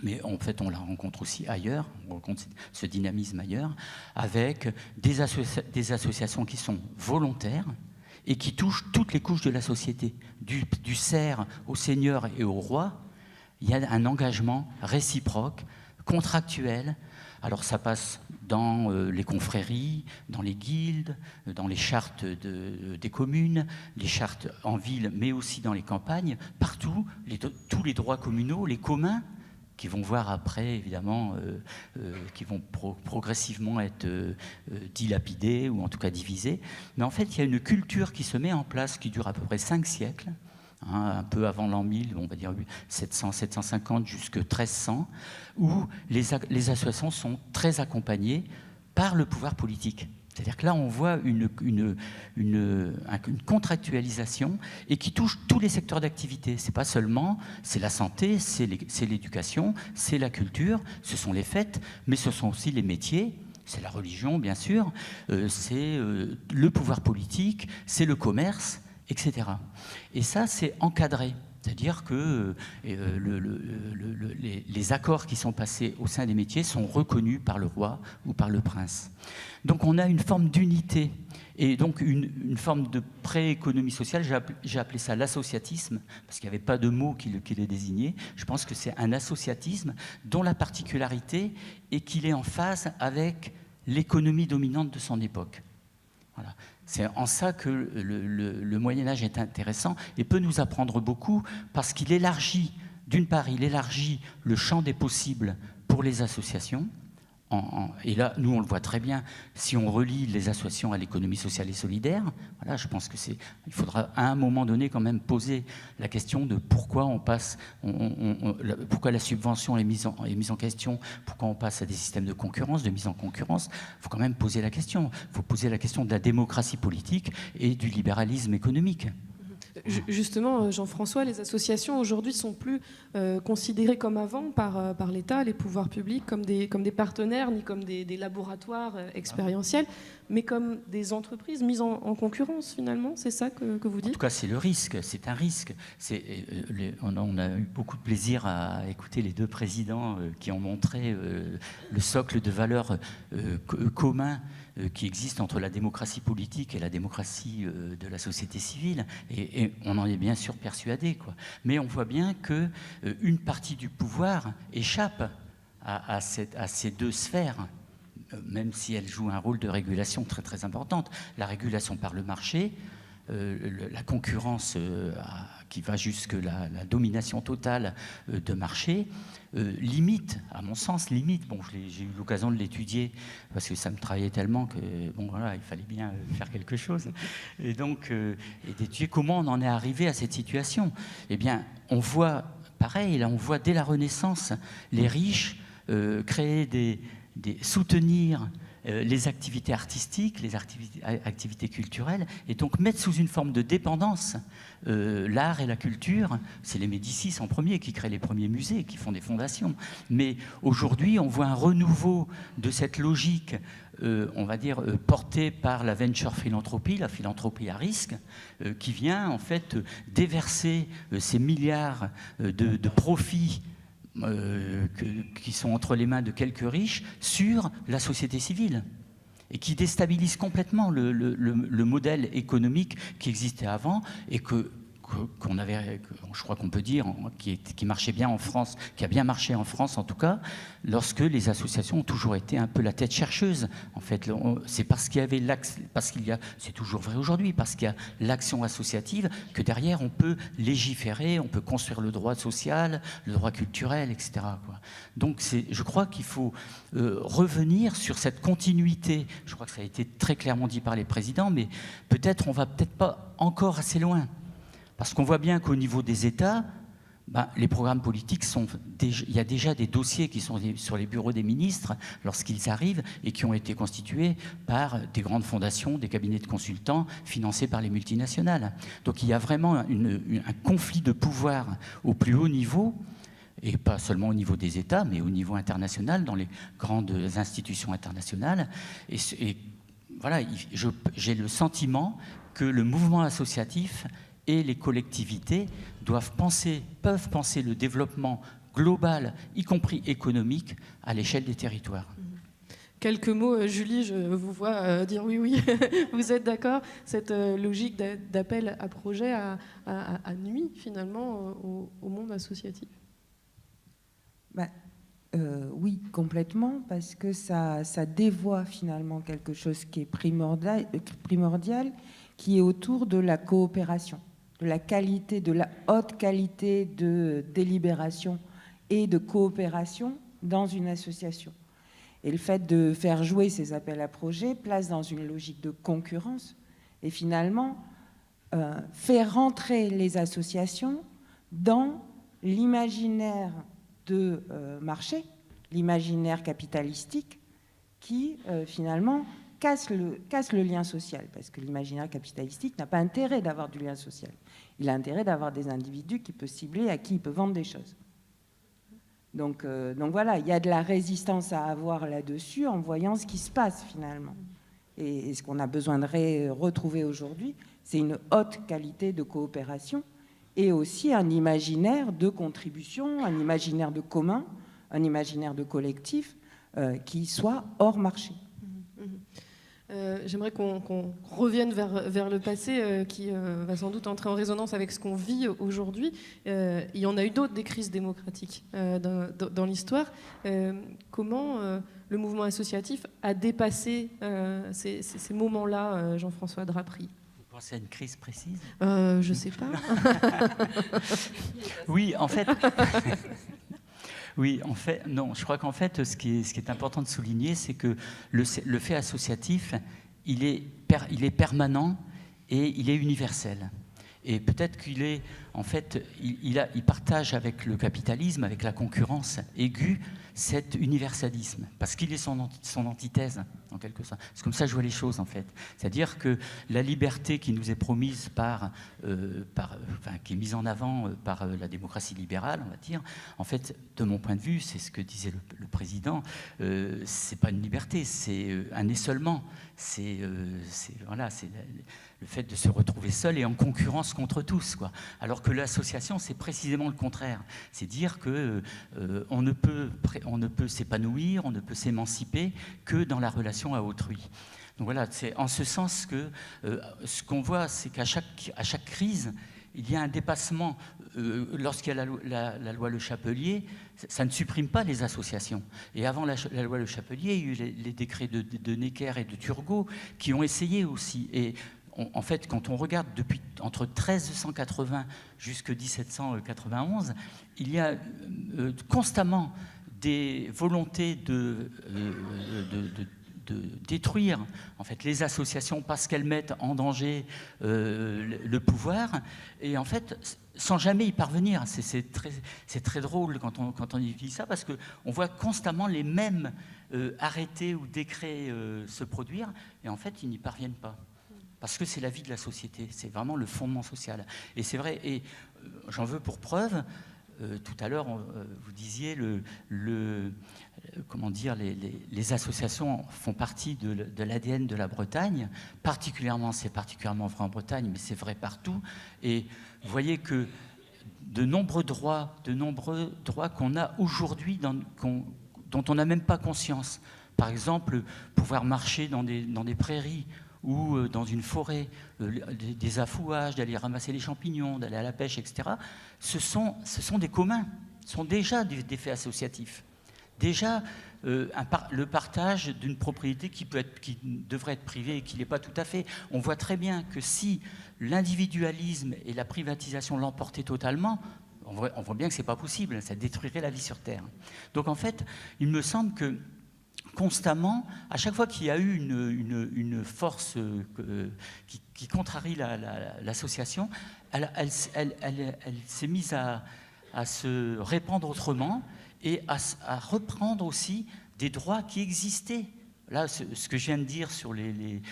Mais en fait, on la rencontre aussi ailleurs, on rencontre ce dynamisme ailleurs, avec des associations qui sont volontaires, et qui touche toutes les couches de la société, du serf au seigneur et au roi. Il y a un engagement réciproque, contractuel. Alors ça passe dans les confréries, dans les guildes, dans les chartes des communes, les chartes en ville, mais aussi dans les campagnes, partout, tous les droits communaux, les communs, qui vont voir après, évidemment, qui vont progressivement être dilapidés ou en tout cas divisés. Mais en fait, il y a une culture qui se met en place, qui dure à peu près 5 siècles, un peu avant l'an 1000, on va dire 700, 750 jusqu'à 1300, où les associations sont très accompagnées par le pouvoir politique. C'est-à-dire que là, on voit une contractualisation et qui touche tous les secteurs d'activité. C'est pas seulement, c'est la santé, c'est l'éducation, c'est la culture, ce sont les fêtes, mais ce sont aussi les métiers, c'est la religion, bien sûr, c'est le pouvoir politique, c'est le commerce, etc. Et ça, c'est encadré. C'est-à-dire que les accords qui sont passés au sein des métiers sont reconnus par le roi ou par le prince. Donc on a une forme d'unité et donc une forme de pré-économie sociale. J'ai appelé ça l'associatisme, parce qu'il n'y avait pas de mot qui le désignait. Je pense que c'est un associatisme dont la particularité est qu'il est en phase avec l'économie dominante de son époque. Voilà. C'est en ça que le Moyen-Âge est intéressant et peut nous apprendre beaucoup, parce qu'il élargit, d'une part, il élargit le champ des possibles pour les associations. Et là, nous, on le voit très bien, si on relie les associations à l'économie sociale et solidaire, voilà, je pense qu'il faudra à un moment donné quand même poser la question de pourquoi on passe, pourquoi la subvention est mise en question, pourquoi on passe à des systèmes de concurrence, de mise en concurrence. Il faut quand même poser la question. Il faut poser la question de la démocratie politique et du libéralisme économique. Justement, Jean-François, les associations aujourd'hui sont plus considérées comme avant par l'État, les pouvoirs publics, comme des partenaires, ni comme des laboratoires expérientiels, mais comme des entreprises mises en concurrence finalement. C'est ça que vous dites? En tout cas, c'est le risque, c'est un risque. On a eu beaucoup de plaisir à écouter les deux présidents qui ont montré le socle de valeurs commun qui existe entre la démocratie politique et la démocratie de la société civile. Et on en est bien sûr persuadé, quoi. Mais on voit bien qu'une partie du pouvoir échappe à ces deux sphères, même si elle joue un rôle de régulation très très importante. La régulation par le marché, la concurrence qui va jusque la domination totale de marché, limite, à mon sens, limite. Bon, j'ai eu l'occasion de l'étudier parce que ça me travaillait tellement que bon, voilà, il fallait bien faire quelque chose. Et donc, et d'étudier comment on en est arrivé à cette situation. Eh bien, on voit, pareil, là, on voit dès la Renaissance les riches créer soutenir les activités artistiques, les activités culturelles, et donc mettre sous une forme de dépendance l'art et la culture. C'est les Médicis en premier qui créent les premiers musées, qui font des fondations. Mais aujourd'hui, on voit un renouveau de cette logique, on va dire, portée par la venture philanthropie, la philanthropie à risque, qui vient en fait déverser ces milliards de profits qui sont entre les mains de quelques riches sur la société civile et qui déstabilise complètement le modèle économique qui existait avant et qu'on avait, je crois qu'on peut dire, qui marchait bien en France, qui a bien marché en France en tout cas, lorsque les associations ont toujours été un peu la tête chercheuse. En fait, c'est parce qu'il y a, c'est toujours vrai aujourd'hui, parce qu'il y a l'action associative que derrière on peut légiférer, on peut construire le droit social, le droit culturel, etc., quoi. Donc je crois qu'il faut revenir sur cette continuité. Je crois que ça a été très clairement dit par les présidents, mais peut-être on va peut-être pas encore assez loin. Parce qu'on voit bien qu'au niveau des États, les programmes politiques il y a déjà des dossiers qui sont sur les bureaux des ministres lorsqu'ils arrivent et qui ont été constitués par des grandes fondations, des cabinets de consultants financés par les multinationales. Donc il y a vraiment un conflit de pouvoir au plus haut niveau, et pas seulement au niveau des États, mais au niveau international, dans les grandes institutions internationales. Et voilà, j'ai le sentiment que le mouvement associatif et les collectivités peuvent penser le développement global, y compris économique, à l'échelle des territoires. Quelques mots, Julie, je vous vois dire oui, vous êtes d'accord? Cette logique d'appel à projet à nuit, finalement, au monde associatif? Oui, complètement, parce que ça dévoie finalement quelque chose qui est primordial, qui est autour de la coopération, de la haute qualité de délibération et de coopération dans une association. Et le fait de faire jouer ces appels à projets place dans une logique de concurrence et finalement faire rentrer les associations dans l'imaginaire de marché, l'imaginaire capitalistique qui finalement casse le lien social, parce que l'imaginaire capitalistique n'a pas intérêt d'avoir du lien social. Il a intérêt d'avoir des individus qu'il peut cibler, à qui il peut vendre des choses. Donc voilà, il y a de la résistance à avoir là-dessus en voyant ce qui se passe finalement. Et ce qu'on a besoin de retrouver aujourd'hui, c'est une haute qualité de coopération et aussi un imaginaire de contribution, un imaginaire de commun, un imaginaire de collectif qui soit hors marché. J'aimerais qu'on revienne vers le passé qui va sans doute entrer en résonance avec ce qu'on vit aujourd'hui. Il y en a eu d'autres, des crises démocratiques dans l'histoire. Comment le mouvement associatif a dépassé ces moments-là, Jean-François Drapry? Vous pensez à une crise précise? Je ne sais pas. Oui, en fait... Oui, en fait, non. Je crois qu'en fait, ce qui est important de souligner, c'est que le fait associatif, il est permanent et il est universel. Et peut-être qu'il est, en fait, il partage avec le capitalisme, avec la concurrence aiguë, cet universalisme, parce qu'il est son antithèse, en quelque sorte. C'est comme ça que je vois les choses, en fait. C'est-à-dire que la liberté qui nous est promise qui est mise en avant par la démocratie libérale, on va dire, en fait, de mon point de vue, c'est ce que disait le président, c'est pas une liberté, c'est un essolement. C'est le fait de se retrouver seul et en concurrence contre tous, quoi. Alors que l'association, c'est précisément le contraire. C'est dire que on ne peut s'épanouir, on ne peut s'émanciper que dans la relation à autrui. Donc voilà, c'est en ce sens que ce qu'on voit, c'est qu'à chaque crise, il y a un dépassement. Lorsqu'il y a la loi Le Chapelier, ça ne supprime pas les associations. Et avant la loi Le Chapelier, il y a eu les décrets de Necker et de Turgot qui ont essayé aussi. Et en fait, quand on regarde entre 1380 jusqu'à 1791, il y a constamment des volontés de détruire en fait les associations parce qu'elles mettent en danger le pouvoir, et en fait sans jamais y parvenir. C'est très drôle quand on y vit ça, parce qu'on voit constamment les mêmes arrêtés ou décrets se produire, et en fait ils n'y parviennent pas. Parce que c'est la vie de la société, c'est vraiment le fondement social. Et c'est vrai, et j'en veux pour preuve, tout à l'heure, vous disiez, comment dire, les associations font partie de l'ADN de la Bretagne. C'est particulièrement vrai en Bretagne, mais c'est vrai partout. Et vous voyez que de nombreux droits qu'on a aujourd'hui, dont on n'a même pas conscience. Par exemple, pouvoir marcher dans des prairies, ou dans une forêt, des affouages, d'aller ramasser les champignons, d'aller à la pêche, etc., ce sont des communs, ce sont déjà des faits associatifs. Déjà, le partage d'une propriété qui devrait être privée et qui ne l'est pas tout à fait. On voit très bien que si l'individualisme et la privatisation l'emportaient totalement, on voit bien que ce n'est pas possible, ça détruirait la vie sur Terre. Donc en fait, il me semble que constamment, à chaque fois qu'il y a eu une force qui contrarie l'association, elle s'est mise à se répandre autrement et à reprendre aussi des droits qui existaient. Là, ce que je viens de dire sur je vis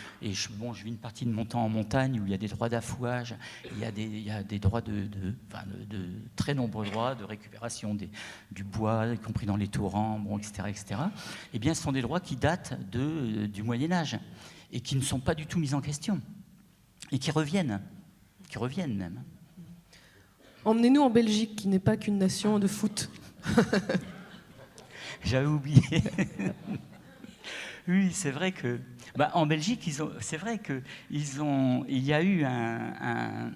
une partie de mon temps en montagne où il y a des droits d'affouage, il y a des droits de très nombreux droits de récupération du bois, y compris dans les torrents, etc., etc. Eh bien, ce sont des droits qui datent du Moyen-Âge et qui ne sont pas du tout mis en question et qui reviennent même. Emmenez-nous en Belgique, qui n'est pas qu'une nation de foot. J'avais oublié. Oui, c'est vrai que, en Belgique, il y a eu un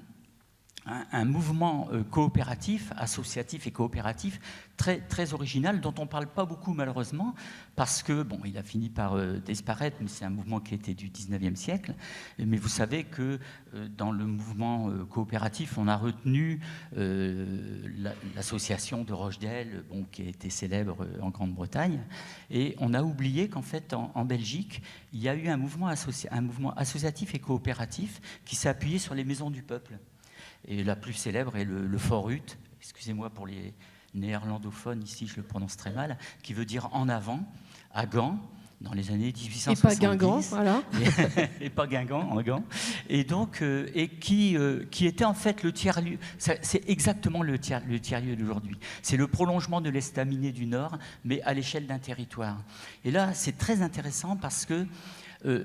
mouvement coopératif, associatif et coopératif très, très original, dont on ne parle pas beaucoup malheureusement, parce que, il a fini par disparaître, mais c'est un mouvement qui était du 19e siècle. Mais vous savez que dans le mouvement coopératif, on a retenu l'association de Rochdale, qui a été célèbre en Grande-Bretagne, et on a oublié qu'en fait, en Belgique, il y a eu un mouvement associatif et coopératif qui s'est appuyé sur les maisons du peuple. Et la plus célèbre est le Fort Ut, excusez-moi pour les néerlandophones, ici je le prononce très mal, qui veut dire en avant, à Gand, dans les années 1870. Et pas Guingamp, voilà. Et pas Guingamp, en Gand. Et donc, qui était en fait le tiers-lieu. C'est exactement le tiers-lieu d'aujourd'hui. C'est le prolongement de l'estaminet du Nord, mais à l'échelle d'un territoire. Et là, c'est très intéressant parce que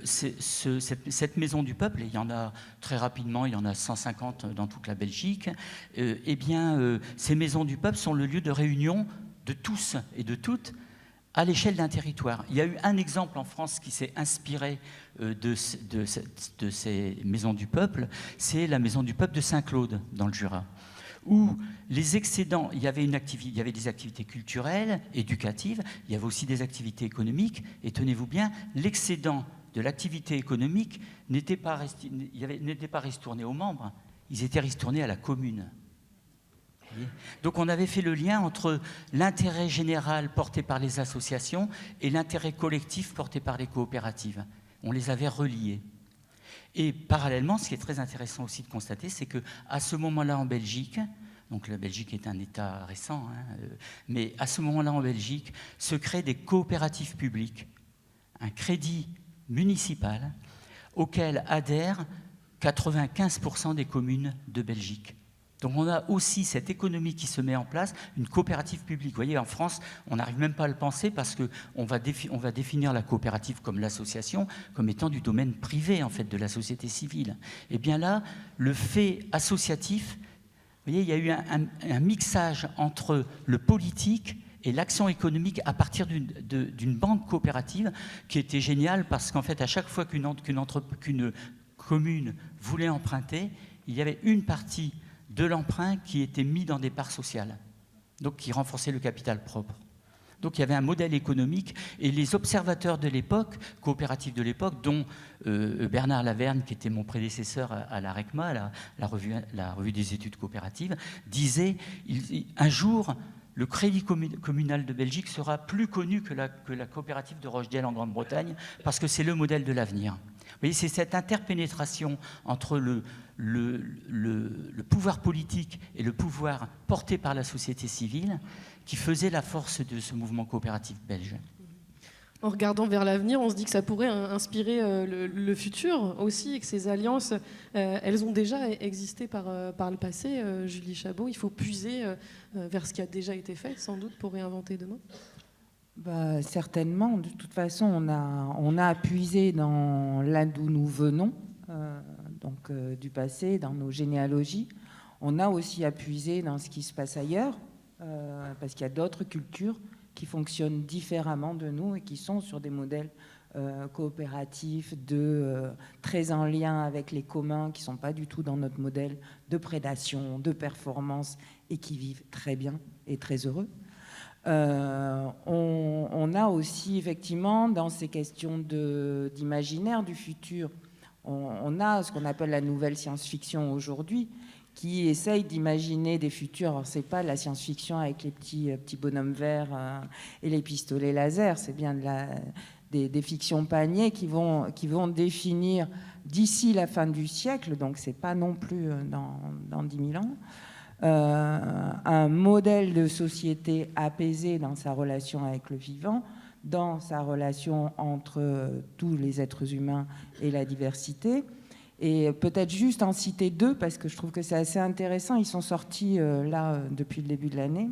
cette maison du peuple, et il y en a très rapidement, il y en a 150 dans toute la Belgique, ces maisons du peuple sont le lieu de réunion de tous et de toutes à l'échelle d'un territoire. Il y a eu un exemple en France qui s'est inspiré de ces maisons du peuple, c'est la maison du peuple de Saint-Claude, dans le Jura, où les excédents, il y avait des activités culturelles, éducatives, il y avait aussi des activités économiques, et tenez-vous bien, l'excédent de l'activité économique n'était pas ristourné aux membres, ils étaient ristournés à la commune. Donc on avait fait le lien entre l'intérêt général porté par les associations et l'intérêt collectif porté par les coopératives. On les avait reliés. Et parallèlement, ce qui est très intéressant aussi de constater, c'est qu'à ce moment-là en Belgique, donc la Belgique est un État récent, mais à ce moment-là en Belgique, se créent des coopératives publiques, un crédit municipal auquel adhèrent 95% des communes de Belgique. Donc on a aussi cette économie qui se met en place, une coopérative publique. Vous voyez, en France, on n'arrive même pas à le penser parce qu'on va définir la coopérative comme l'association, comme étant du domaine privé, en fait, de la société civile. Et bien là, le fait associatif, vous voyez, il y a eu un mixage entre le politique et l'action économique à partir d'une banque coopérative qui était géniale parce qu'en fait, à chaque fois qu'une commune voulait emprunter, il y avait une partie de l'emprunt qui était mis dans des parts sociales, donc qui renforçait le capital propre. Donc il y avait un modèle économique et les observateurs de l'époque, coopératifs de l'époque, dont Bernard Laverne, qui était mon prédécesseur à la RECMA, la revue des études coopératives, disait un jour le crédit communal de Belgique sera plus connu que la coopérative de Rochdale en Grande-Bretagne parce que c'est le modèle de l'avenir. Vous voyez, c'est cette interpénétration entre le pouvoir politique et le pouvoir porté par la société civile qui faisait la force de ce mouvement coopératif belge. En regardant vers l'avenir, on se dit que ça pourrait inspirer le futur aussi, et que ces alliances, elles ont déjà existé par le passé. Julie Chabot, il faut puiser vers ce qui a déjà été fait, sans doute, pour réinventer demain. Certainement. De toute façon, on a puisé dans là d'où nous venons, du passé, dans nos généalogies. On a aussi puisé dans ce qui se passe ailleurs, parce qu'il y a d'autres cultures qui fonctionnent différemment de nous et qui sont sur des modèles coopératifs, très en lien avec les communs, qui ne sont pas du tout dans notre modèle de prédation, de performance, et qui vivent très bien et très heureux. On a aussi, effectivement, dans ces questions d'imaginaire du futur, on a ce qu'on appelle la nouvelle science-fiction aujourd'hui, qui essaye d'imaginer des futurs. Alors, c'est pas la science-fiction avec les petits bonhommes verts et les pistolets laser, c'est bien des fictions paniers qui vont définir d'ici la fin du siècle, donc c'est pas non plus dans 10 000 ans, un modèle de société apaisé dans sa relation avec le vivant, dans sa relation entre tous les êtres humains et la diversité. Et peut-être juste en citer deux, parce que je trouve que c'est assez intéressant. Ils sont sortis là depuis le début de l'année.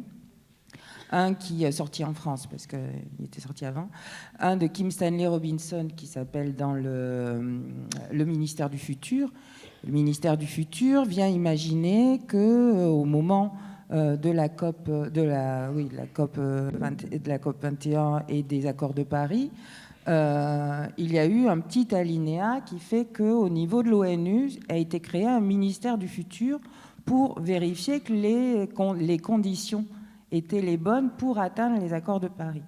Un qui est sorti en France, parce qu'il était sorti avant. Un de Kim Stanley Robinson, qui s'appelle dans le ministère du futur. Le ministère du futur vient imaginer qu'au moment de la COP 21 et des accords de Paris, il y a eu un petit alinéa qui fait qu'au niveau de l'ONU a été créé un ministère du futur pour vérifier que les conditions étaient les bonnes pour atteindre les accords de Paris.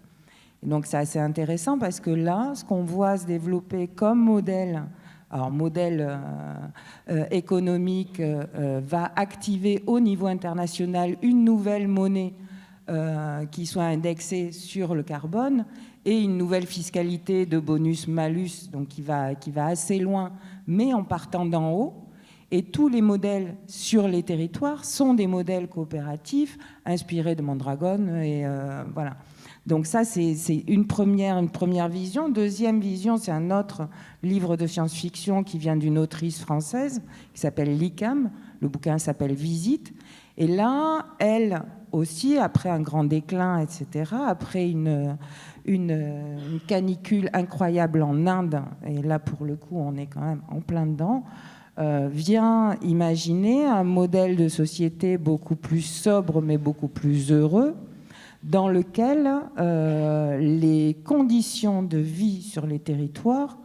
Et donc c'est assez intéressant parce que là, ce qu'on voit se développer comme modèle, alors modèle économique, va activer au niveau international une nouvelle monnaie qui soit indexée sur le carbone et une nouvelle fiscalité de bonus-malus, donc qui va assez loin, mais en partant d'en haut. Et tous les modèles sur les territoires sont des modèles coopératifs inspirés de Mondragon. Et voilà. Donc ça, c'est une première vision. Deuxième vision, c'est un autre livre de science-fiction qui vient d'une autrice française qui s'appelle Licam. Le bouquin s'appelle Visite. Et là, elle aussi, après un grand déclin, etc., après une canicule incroyable en Inde, et là, pour le coup, on est quand même en plein dedans, vient imaginer un modèle de société beaucoup plus sobre, mais beaucoup plus heureux, dans lequel les conditions de vie sur les territoires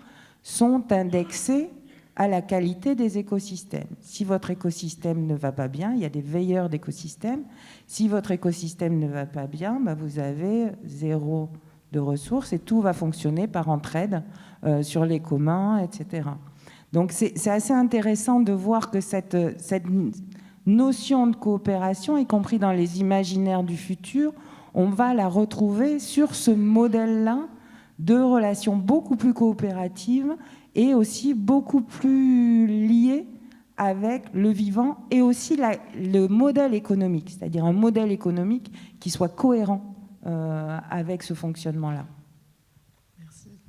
sont indexées à la qualité des écosystèmes. Si votre écosystème ne va pas bien, il y a des veilleurs d'écosystèmes. Si votre écosystème ne va pas bien, vous avez zéro de ressources et tout va fonctionner par entraide sur les communs, etc. Donc c'est assez intéressant de voir que cette notion de coopération, y compris dans les imaginaires du futur, on va la retrouver sur ce modèle-là de relations beaucoup plus coopératives est aussi beaucoup plus liée avec le vivant et aussi le modèle économique, c'est-à-dire un modèle économique qui soit cohérent avec ce fonctionnement-là.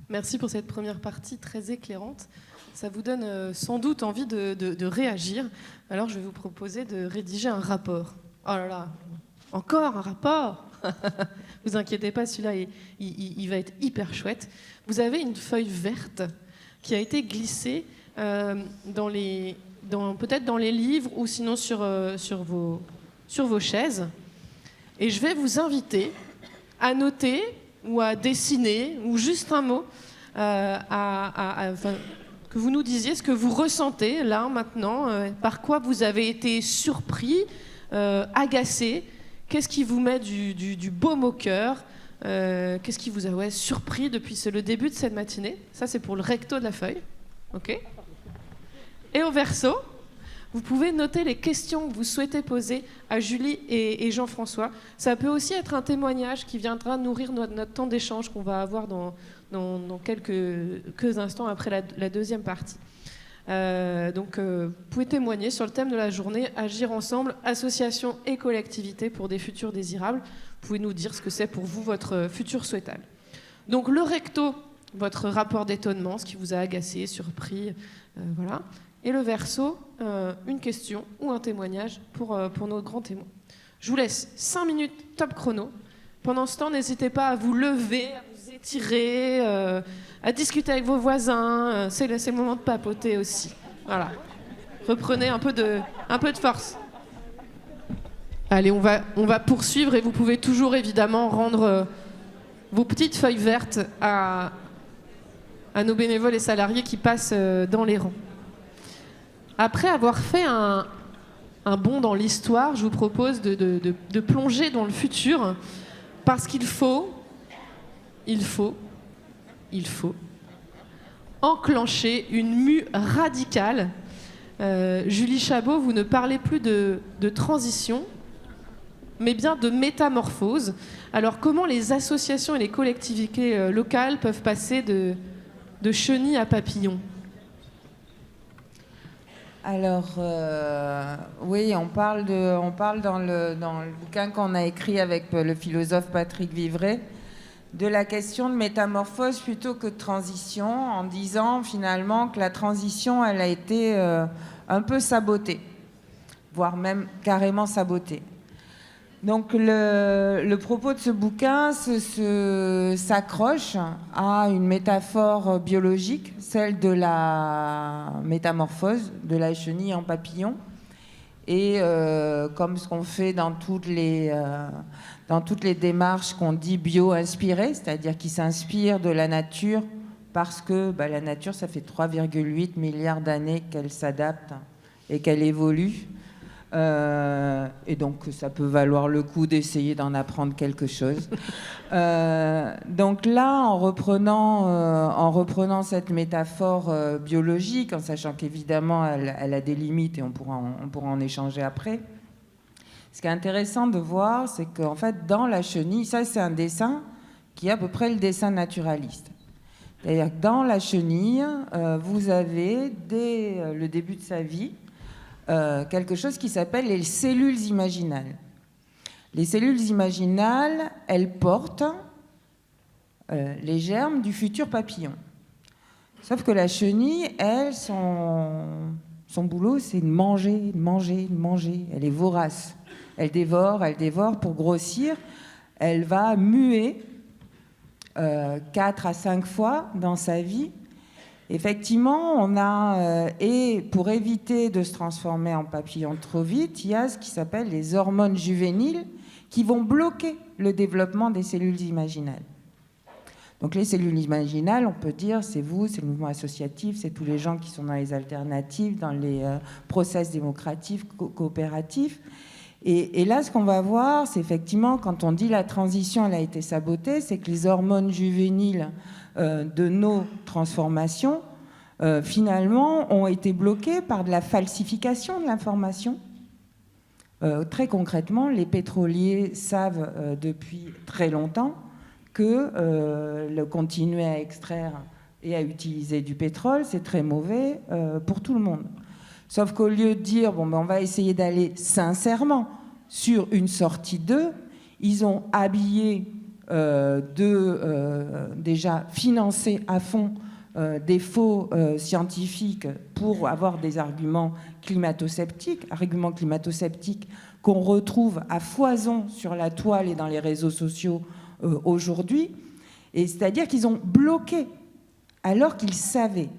Merci pour cette première partie très éclairante. Ça vous donne sans doute envie de réagir. Alors je vais vous proposer de rédiger un rapport. Oh là là, encore un rapport. Vous inquiétez pas, celui-là, il va être hyper chouette. Vous avez une feuille verte qui a été glissée peut-être dans les livres ou sinon sur vos chaises. Et je vais vous inviter à noter ou à dessiner, ou juste un mot, que vous nous disiez ce que vous ressentez là, maintenant, par quoi vous avez été surpris, agacé, qu'est-ce qui vous met du baume au cœur, qu'est-ce qui vous a surpris depuis le début de cette matinée. Ça, c'est pour le recto de la feuille. OK ? Et au verso, vous pouvez noter les questions que vous souhaitez poser à Julie et Jean-François. Ça peut aussi être un témoignage qui viendra nourrir notre temps d'échange qu'on va avoir dans quelques instants après la deuxième partie. Donc, vous pouvez témoigner sur le thème de la journée « Agir ensemble, association et collectivité pour des futurs désirables ». Vous pouvez nous dire ce que c'est pour vous, votre futur souhaitable. Donc, le recto, votre rapport d'étonnement, ce qui vous a agacé, surpris, voilà. Et le verso, une question ou un témoignage pour nos grands témoins. Je vous laisse 5 minutes top chrono. Pendant ce temps, n'hésitez pas à vous lever, à vous étirer, à discuter avec vos voisins. C'est le moment de papoter aussi. Voilà. Reprenez un peu de force. Allez, on va poursuivre et vous pouvez toujours évidemment rendre vos petites feuilles vertes à nos bénévoles et salariés qui passent dans les rangs. Après avoir fait un bond dans l'histoire, je vous propose de plonger dans le futur, parce qu'il faut enclencher une mue radicale. Julie Chabot, vous ne parlez plus de transition, mais bien de métamorphose. Alors comment les associations et les collectivités locales peuvent passer de chenille à papillon ? Alors, oui, on parle dans le bouquin qu'on a écrit avec le philosophe Patrick Vivray de la question de métamorphose plutôt que de transition, en disant finalement que la transition, elle a été un peu sabotée, voire même carrément sabotée. Donc le propos de ce bouquin s'accroche à une métaphore biologique, celle de la métamorphose de la chenille en papillon. Et comme ce qu'on fait dans toutes les démarches qu'on dit bio-inspirées, c'est-à-dire qui s'inspirent de la nature, parce que la nature, ça fait 3,8 milliards d'années qu'elle s'adapte et qu'elle évolue. Et donc ça peut valoir le coup d'essayer d'en apprendre quelque chose. Donc là, en reprenant cette métaphore biologique, en sachant qu'évidemment elle a des limites et on pourra en échanger après, ce qui est intéressant de voir, c'est qu'en fait dans la chenille, ça c'est un dessin qui est à peu près le dessin naturaliste. C'est-à-dire que dans la chenille, vous avez dès le début de sa vie quelque chose qui s'appelle les cellules imaginales. Les cellules imaginales, elles portent les germes du futur papillon. Sauf que la chenille, elle, son boulot, c'est de manger, de manger, de manger. Elle est vorace. Elle dévore pour grossir. Elle va muer 4 à 5 fois dans sa vie. Effectivement, on a, et pour éviter de se transformer en papillon trop vite, il y a ce qui s'appelle les hormones juvéniles qui vont bloquer le développement des cellules imaginales. Donc les cellules imaginales, on peut dire, c'est vous, c'est le mouvement associatif, c'est tous les gens qui sont dans les alternatives, dans les process démocratifs, coopératifs. Et là, ce qu'on va voir, c'est effectivement, quand on dit la transition, elle a été sabotée, c'est que les hormones juvéniles de nos transformations, finalement, ont été bloquées par de la falsification de l'information. Très concrètement, les pétroliers savent depuis très longtemps que le continuer à extraire et à utiliser du pétrole, c'est très mauvais pour tout le monde. Sauf qu'au lieu de dire, bon, ben, on va essayer d'aller sincèrement sur une sortie d'eux, ils ont habillé déjà financer à fond des faux scientifiques pour avoir des arguments climato-sceptiques qu'on retrouve à foison sur la toile et dans les réseaux sociaux aujourd'hui. Et c'est-à-dire qu'ils ont bloqué alors qu'ils savaient.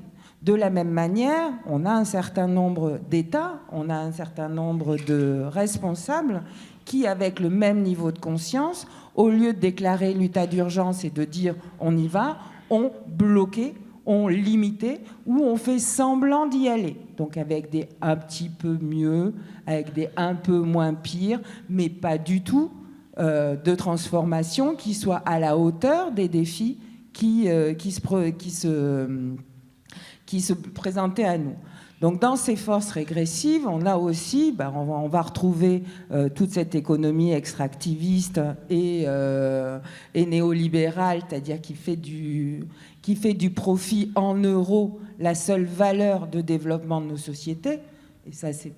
De la même manière, on a un certain nombre d'États, on a un certain nombre de responsables qui, avec le même niveau de conscience, au lieu de déclarer l'état d'urgence et de dire on y va, ont bloqué, ont limité ou ont fait semblant d'y aller. Donc avec des un petit peu mieux, avec des un peu moins pires, mais pas du tout de transformation qui soit à la hauteur des défis qui se présentaient à nous. Donc dans ces forces régressives, on a aussi, on va retrouver toute cette économie extractiviste et néolibérale, c'est-à-dire qui fait du profit en euros la seule valeur de développement de nos sociétés. Et ça, c'est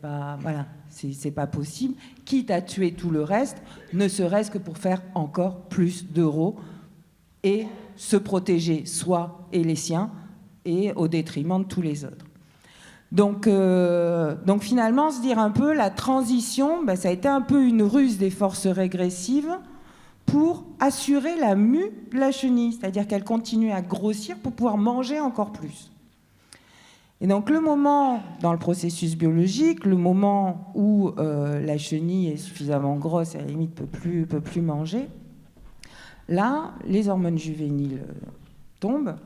pas possible. Quitte à tuer tout le reste, ne serait-ce que pour faire encore plus d'euros et se protéger soi et les siens, et au détriment de tous les autres. Donc finalement, se dire un peu, la transition, ça a été un peu une ruse des forces régressives pour assurer la mue de la chenille, c'est-à-dire qu'elle continue à grossir pour pouvoir manger encore plus. Et donc le moment, dans le processus biologique, le moment où la chenille est suffisamment grosse et à la limite peut plus manger, là, les hormones juvéniles tombent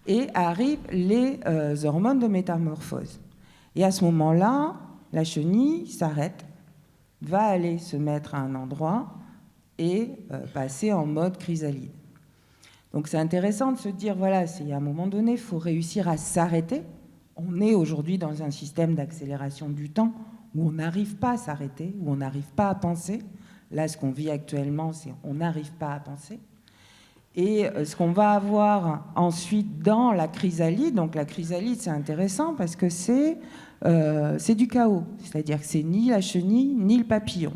et arrivent les hormones de métamorphose. Et à ce moment-là, la chenille s'arrête, va aller se mettre à un endroit et passer en mode chrysalide. Donc c'est intéressant de se dire, voilà, à un moment donné, il faut réussir à s'arrêter. On est aujourd'hui dans un système d'accélération du temps où on n'arrive pas à s'arrêter, où on n'arrive pas à penser. Là, ce qu'on vit actuellement, c'est on n'arrive pas à penser. Et ce qu'on va avoir ensuite dans la chrysalide, donc la chrysalide, c'est intéressant parce que c'est du chaos. C'est-à-dire que c'est ni la chenille, ni le papillon.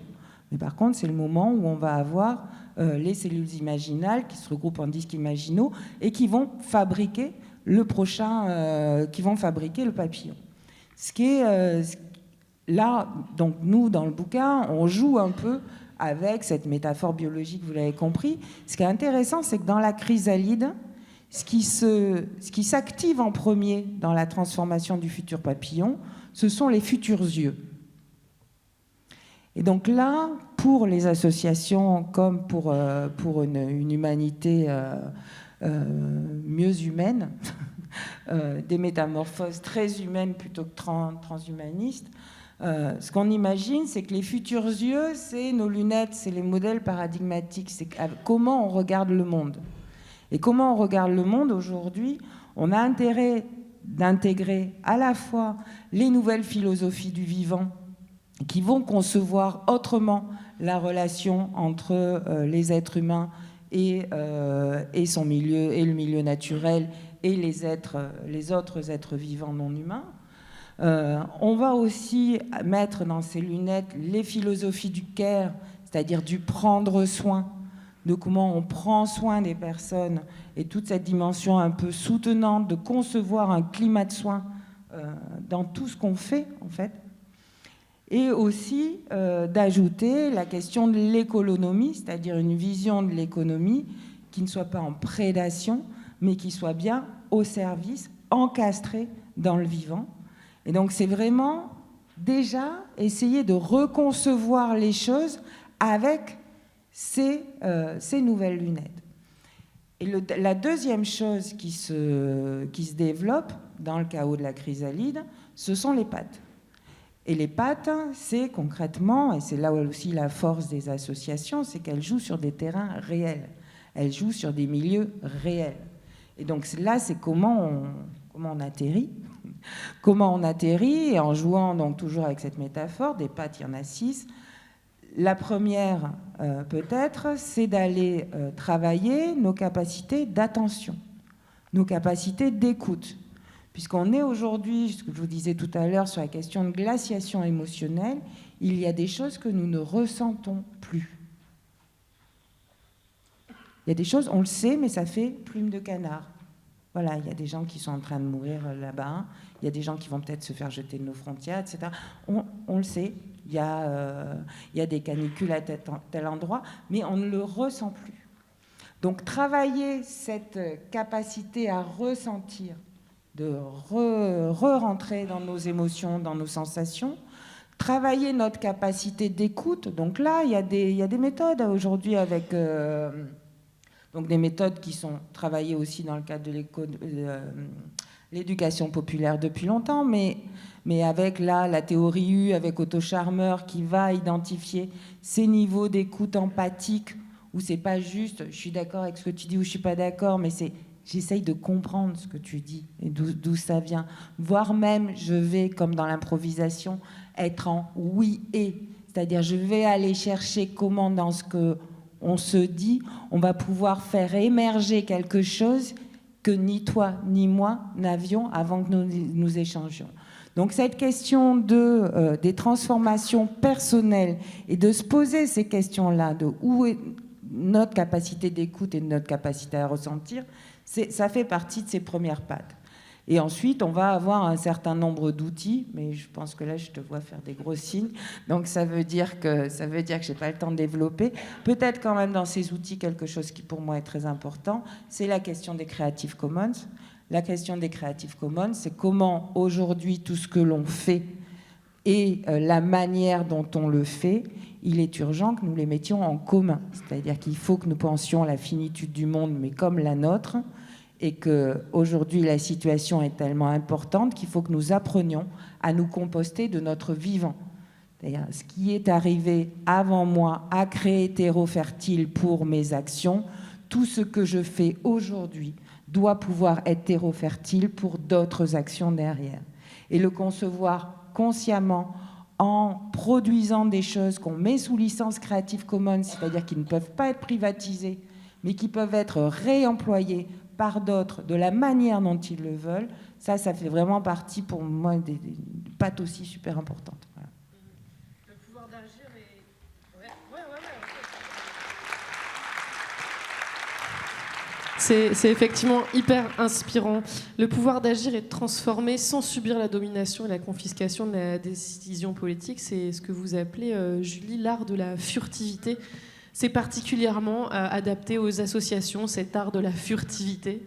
Mais par contre, c'est le moment où on va avoir les cellules imaginales qui se regroupent en disques imaginaux et qui vont fabriquer le papillon. Ce qui est là, donc nous, dans le bouquin, on joue un peu avec cette métaphore biologique, vous l'avez compris. Ce qui est intéressant, c'est que dans la chrysalide, ce qui s'active en premier dans la transformation du futur papillon, ce sont les futurs yeux. Et donc là, pour les associations comme pour une humanité mieux humaine, des métamorphoses très humaines plutôt que transhumanistes, ce qu'on imagine, c'est que les futurs yeux, c'est nos lunettes, c'est les modèles paradigmatiques, c'est comment on regarde le monde. Et comment on regarde le monde aujourd'hui, on a intérêt d'intégrer à la fois les nouvelles philosophies du vivant qui vont concevoir autrement la relation entre les êtres humains et son milieu, et le milieu naturel, et les autres êtres vivants non humains. On va aussi mettre dans ces lunettes les philosophies du care, c'est-à-dire du prendre soin, de comment on prend soin des personnes, et toute cette dimension un peu soutenante de concevoir un climat de soin dans tout ce qu'on fait, en fait. Et aussi d'ajouter la question de l'économie, c'est-à-dire une vision de l'économie qui ne soit pas en prédation, mais qui soit bien au service, encastrée dans le vivant. Et donc c'est vraiment déjà essayer de reconcevoir les choses avec ces nouvelles lunettes. Et la deuxième chose qui se développe dans le chaos de la chrysalide, ce sont les pattes. Et les pattes, c'est concrètement, et c'est là aussi la force des associations, c'est qu'elles jouent sur des terrains réels. Elles jouent sur des milieux réels. Et donc là, c'est comment on atterrit. Comment on atterrit, et en jouant donc toujours avec cette métaphore, des pattes, il y en a 6. La première, peut-être, c'est d'aller travailler nos capacités d'attention. nos capacités d'écoute. Puisqu'on est aujourd'hui, ce que je vous disais tout à l'heure sur la question de glaciation émotionnelle, il y a des choses que nous ne ressentons plus. Il y a des choses, on le sait, mais ça fait plume de canard. Voilà, il y a des gens qui sont en train de mourir là-bas, il y a des gens qui vont peut-être se faire jeter de nos frontières, etc. On le sait, il y a des canicules à tel endroit, mais on ne le ressent plus. Donc travailler cette capacité à ressentir, de re-rentrer dans nos émotions, dans nos sensations, travailler notre capacité d'écoute. Donc là, il y a des méthodes aujourd'hui avec... donc des méthodes qui sont travaillées aussi dans le cadre de l'éducation populaire depuis longtemps, mais avec la théorie U, avec Otto Scharmer, qui va identifier ces niveaux d'écoute empathique, où c'est pas juste je suis d'accord avec ce que tu dis ou je suis pas d'accord, mais c'est j'essaye de comprendre ce que tu dis et d'où ça vient. Voire même, je vais, comme dans l'improvisation, être en oui et. C'est-à-dire, je vais aller chercher comment dans ce qu'on se dit, on va pouvoir faire émerger quelque chose que ni toi ni moi n'avions avant que nous échangions. Donc cette question des transformations personnelles et de se poser ces questions-là, de où est notre capacité d'écoute et notre capacité à ressentir, ça fait partie de ces premières pattes. Et ensuite, on va avoir un certain nombre d'outils, mais je pense que là, je te vois faire des gros signes. Donc, ça veut dire que je n'ai pas le temps de développer. Peut-être quand même dans ces outils, quelque chose qui pour moi est très important, c'est la question des Creative Commons. La question des Creative Commons, c'est comment aujourd'hui tout ce que l'on fait et la manière dont on le fait, il est urgent que nous les mettions en commun. C'est-à-dire qu'il faut que nous pensions la finitude du monde, mais comme la nôtre, et qu'aujourd'hui la situation est tellement importante qu'il faut que nous apprenions à nous composter de notre vivant. C'est-à-dire, ce qui est arrivé avant moi a créé terreau fertile pour mes actions. Tout ce que je fais aujourd'hui doit pouvoir être terreau fertile pour d'autres actions derrière. Et le concevoir consciemment en produisant des choses qu'on met sous licence Creative Commons, c'est-à-dire qui ne peuvent pas être privatisées, mais qui peuvent être réemployées par d'autres de la manière dont ils le veulent, ça fait vraiment partie pour moi des pattes aussi super importantes. Voilà. Le pouvoir d'agir est... C'est effectivement hyper inspirant. Le pouvoir d'agir et de transformer sans subir la domination et la confiscation de la décision politique, c'est ce que vous appelez, Julie, l'art de la furtivité. C'est particulièrement adapté aux associations, cet art de la furtivité?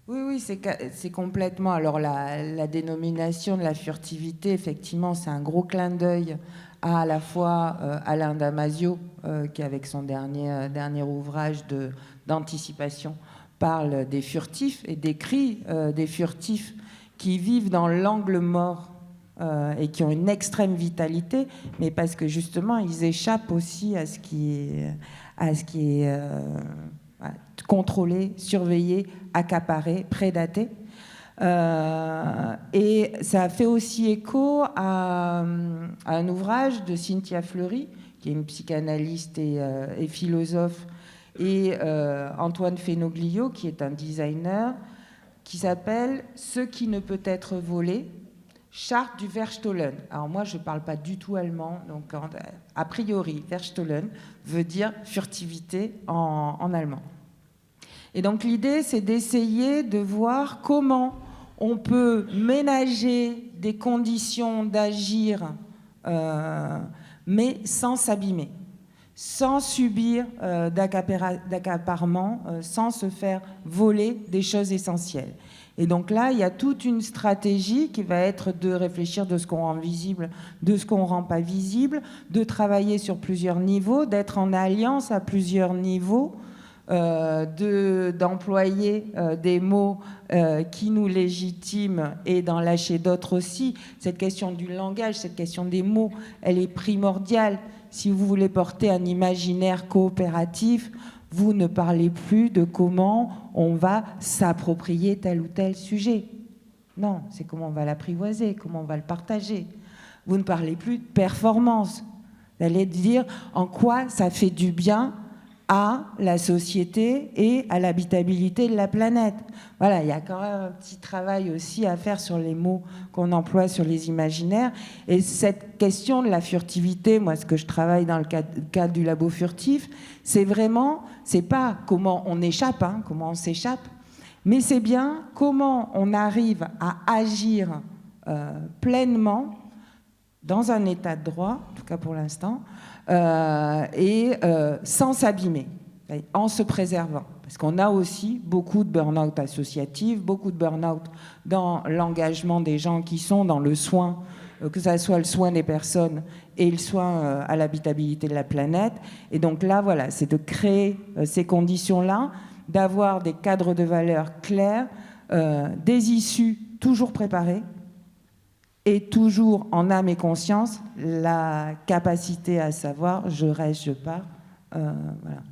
Oui, c'est complètement... Alors, la dénomination de la furtivité, effectivement, c'est un gros clin d'œil à la fois Alain Damasio, qui, avec son dernier ouvrage d'anticipation, parle des furtifs et décrit des furtifs qui vivent dans l'angle mort et qui ont une extrême vitalité, mais parce que justement ils échappent aussi à ce qui est contrôlé, surveillé, accaparé, prédaté. Et ça a fait aussi écho à un ouvrage de Cynthia Fleury, qui est une psychanalyste et philosophe, et Antoine Fenoglio, qui est un designer, qui s'appelle « Ce qui ne peut être volé ». Charte du Verstollen. Alors moi, je ne parle pas du tout allemand, donc a priori, Verstollen veut dire furtivité en allemand. Et donc l'idée, c'est d'essayer de voir comment on peut ménager des conditions d'agir, mais sans s'abîmer, sans subir d'accaparement, sans se faire voler des choses essentielles. Et donc là, il y a toute une stratégie qui va être de réfléchir de ce qu'on rend visible, de ce qu'on ne rend pas visible, de travailler sur plusieurs niveaux, d'être en alliance à plusieurs niveaux, d'employer des mots qui nous légitiment et d'en lâcher d'autres aussi. Cette question du langage, cette question des mots, elle est primordiale. Si vous voulez porter un imaginaire coopératif, vous ne parlez plus de comment on va s'approprier tel ou tel sujet. Non, c'est comment on va l'apprivoiser, comment on va le partager. Vous ne parlez plus de performance. Vous allez dire en quoi ça fait du bien à la société et à l'habitabilité de la planète. Voilà, il y a quand même un petit travail aussi à faire sur les mots qu'on emploie sur les imaginaires. Et cette question de la furtivité, moi, ce que je travaille dans le cadre du labo furtif, c'est pas comment on échappe, comment on s'échappe, mais c'est bien comment on arrive à agir pleinement dans un état de droit, en tout cas pour l'instant, sans s'abîmer, en se préservant. Parce qu'on a aussi beaucoup de burn-out associatifs, beaucoup de burn-out dans l'engagement des gens qui sont dans le soin, que ce soit le soin des personnes et le soin à l'habitabilité de la planète. Et donc là, voilà, c'est de créer ces conditions-là, d'avoir des cadres de valeurs clairs, des issues toujours préparées, et toujours en âme et conscience, la capacité à savoir, je reste, je pars. Voilà.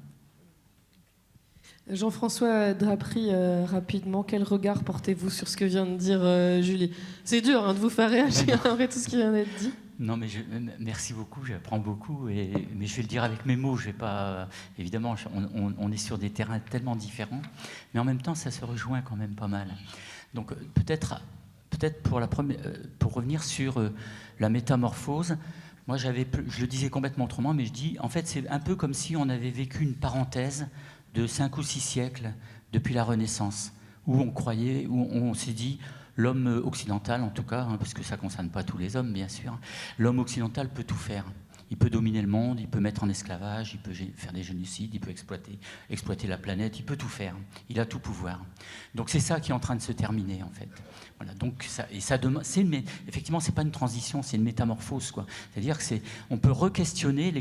Jean-François Drapry, rapidement, quel regard portez-vous sur ce que vient de dire Julie? C'est dur de vous faire réagir après tout ce qui vient d'être dit. Non, mais merci beaucoup, j'apprends beaucoup, mais je vais le dire avec mes mots. Je vais pas, évidemment, on est sur des terrains tellement différents, mais en même temps, ça se rejoint quand même pas mal. Donc peut-être pour revenir sur la métamorphose, moi je le disais complètement autrement, mais je dis, en fait, c'est un peu comme si on avait vécu une parenthèse de 5 ou 6 siècles depuis la Renaissance, où on s'est dit, l'homme occidental en tout cas, parce que ça ne concerne pas tous les hommes bien sûr, l'homme occidental peut tout faire. Il peut dominer le monde, il peut mettre en esclavage, il peut faire des génocides, il peut exploiter la planète, il peut tout faire. Il a tout pouvoir. Donc c'est ça qui est en train de se terminer en fait. Voilà. Donc effectivement, c'est pas une transition, c'est une métamorphose quoi. C'est-à-dire que on peut re-questionner.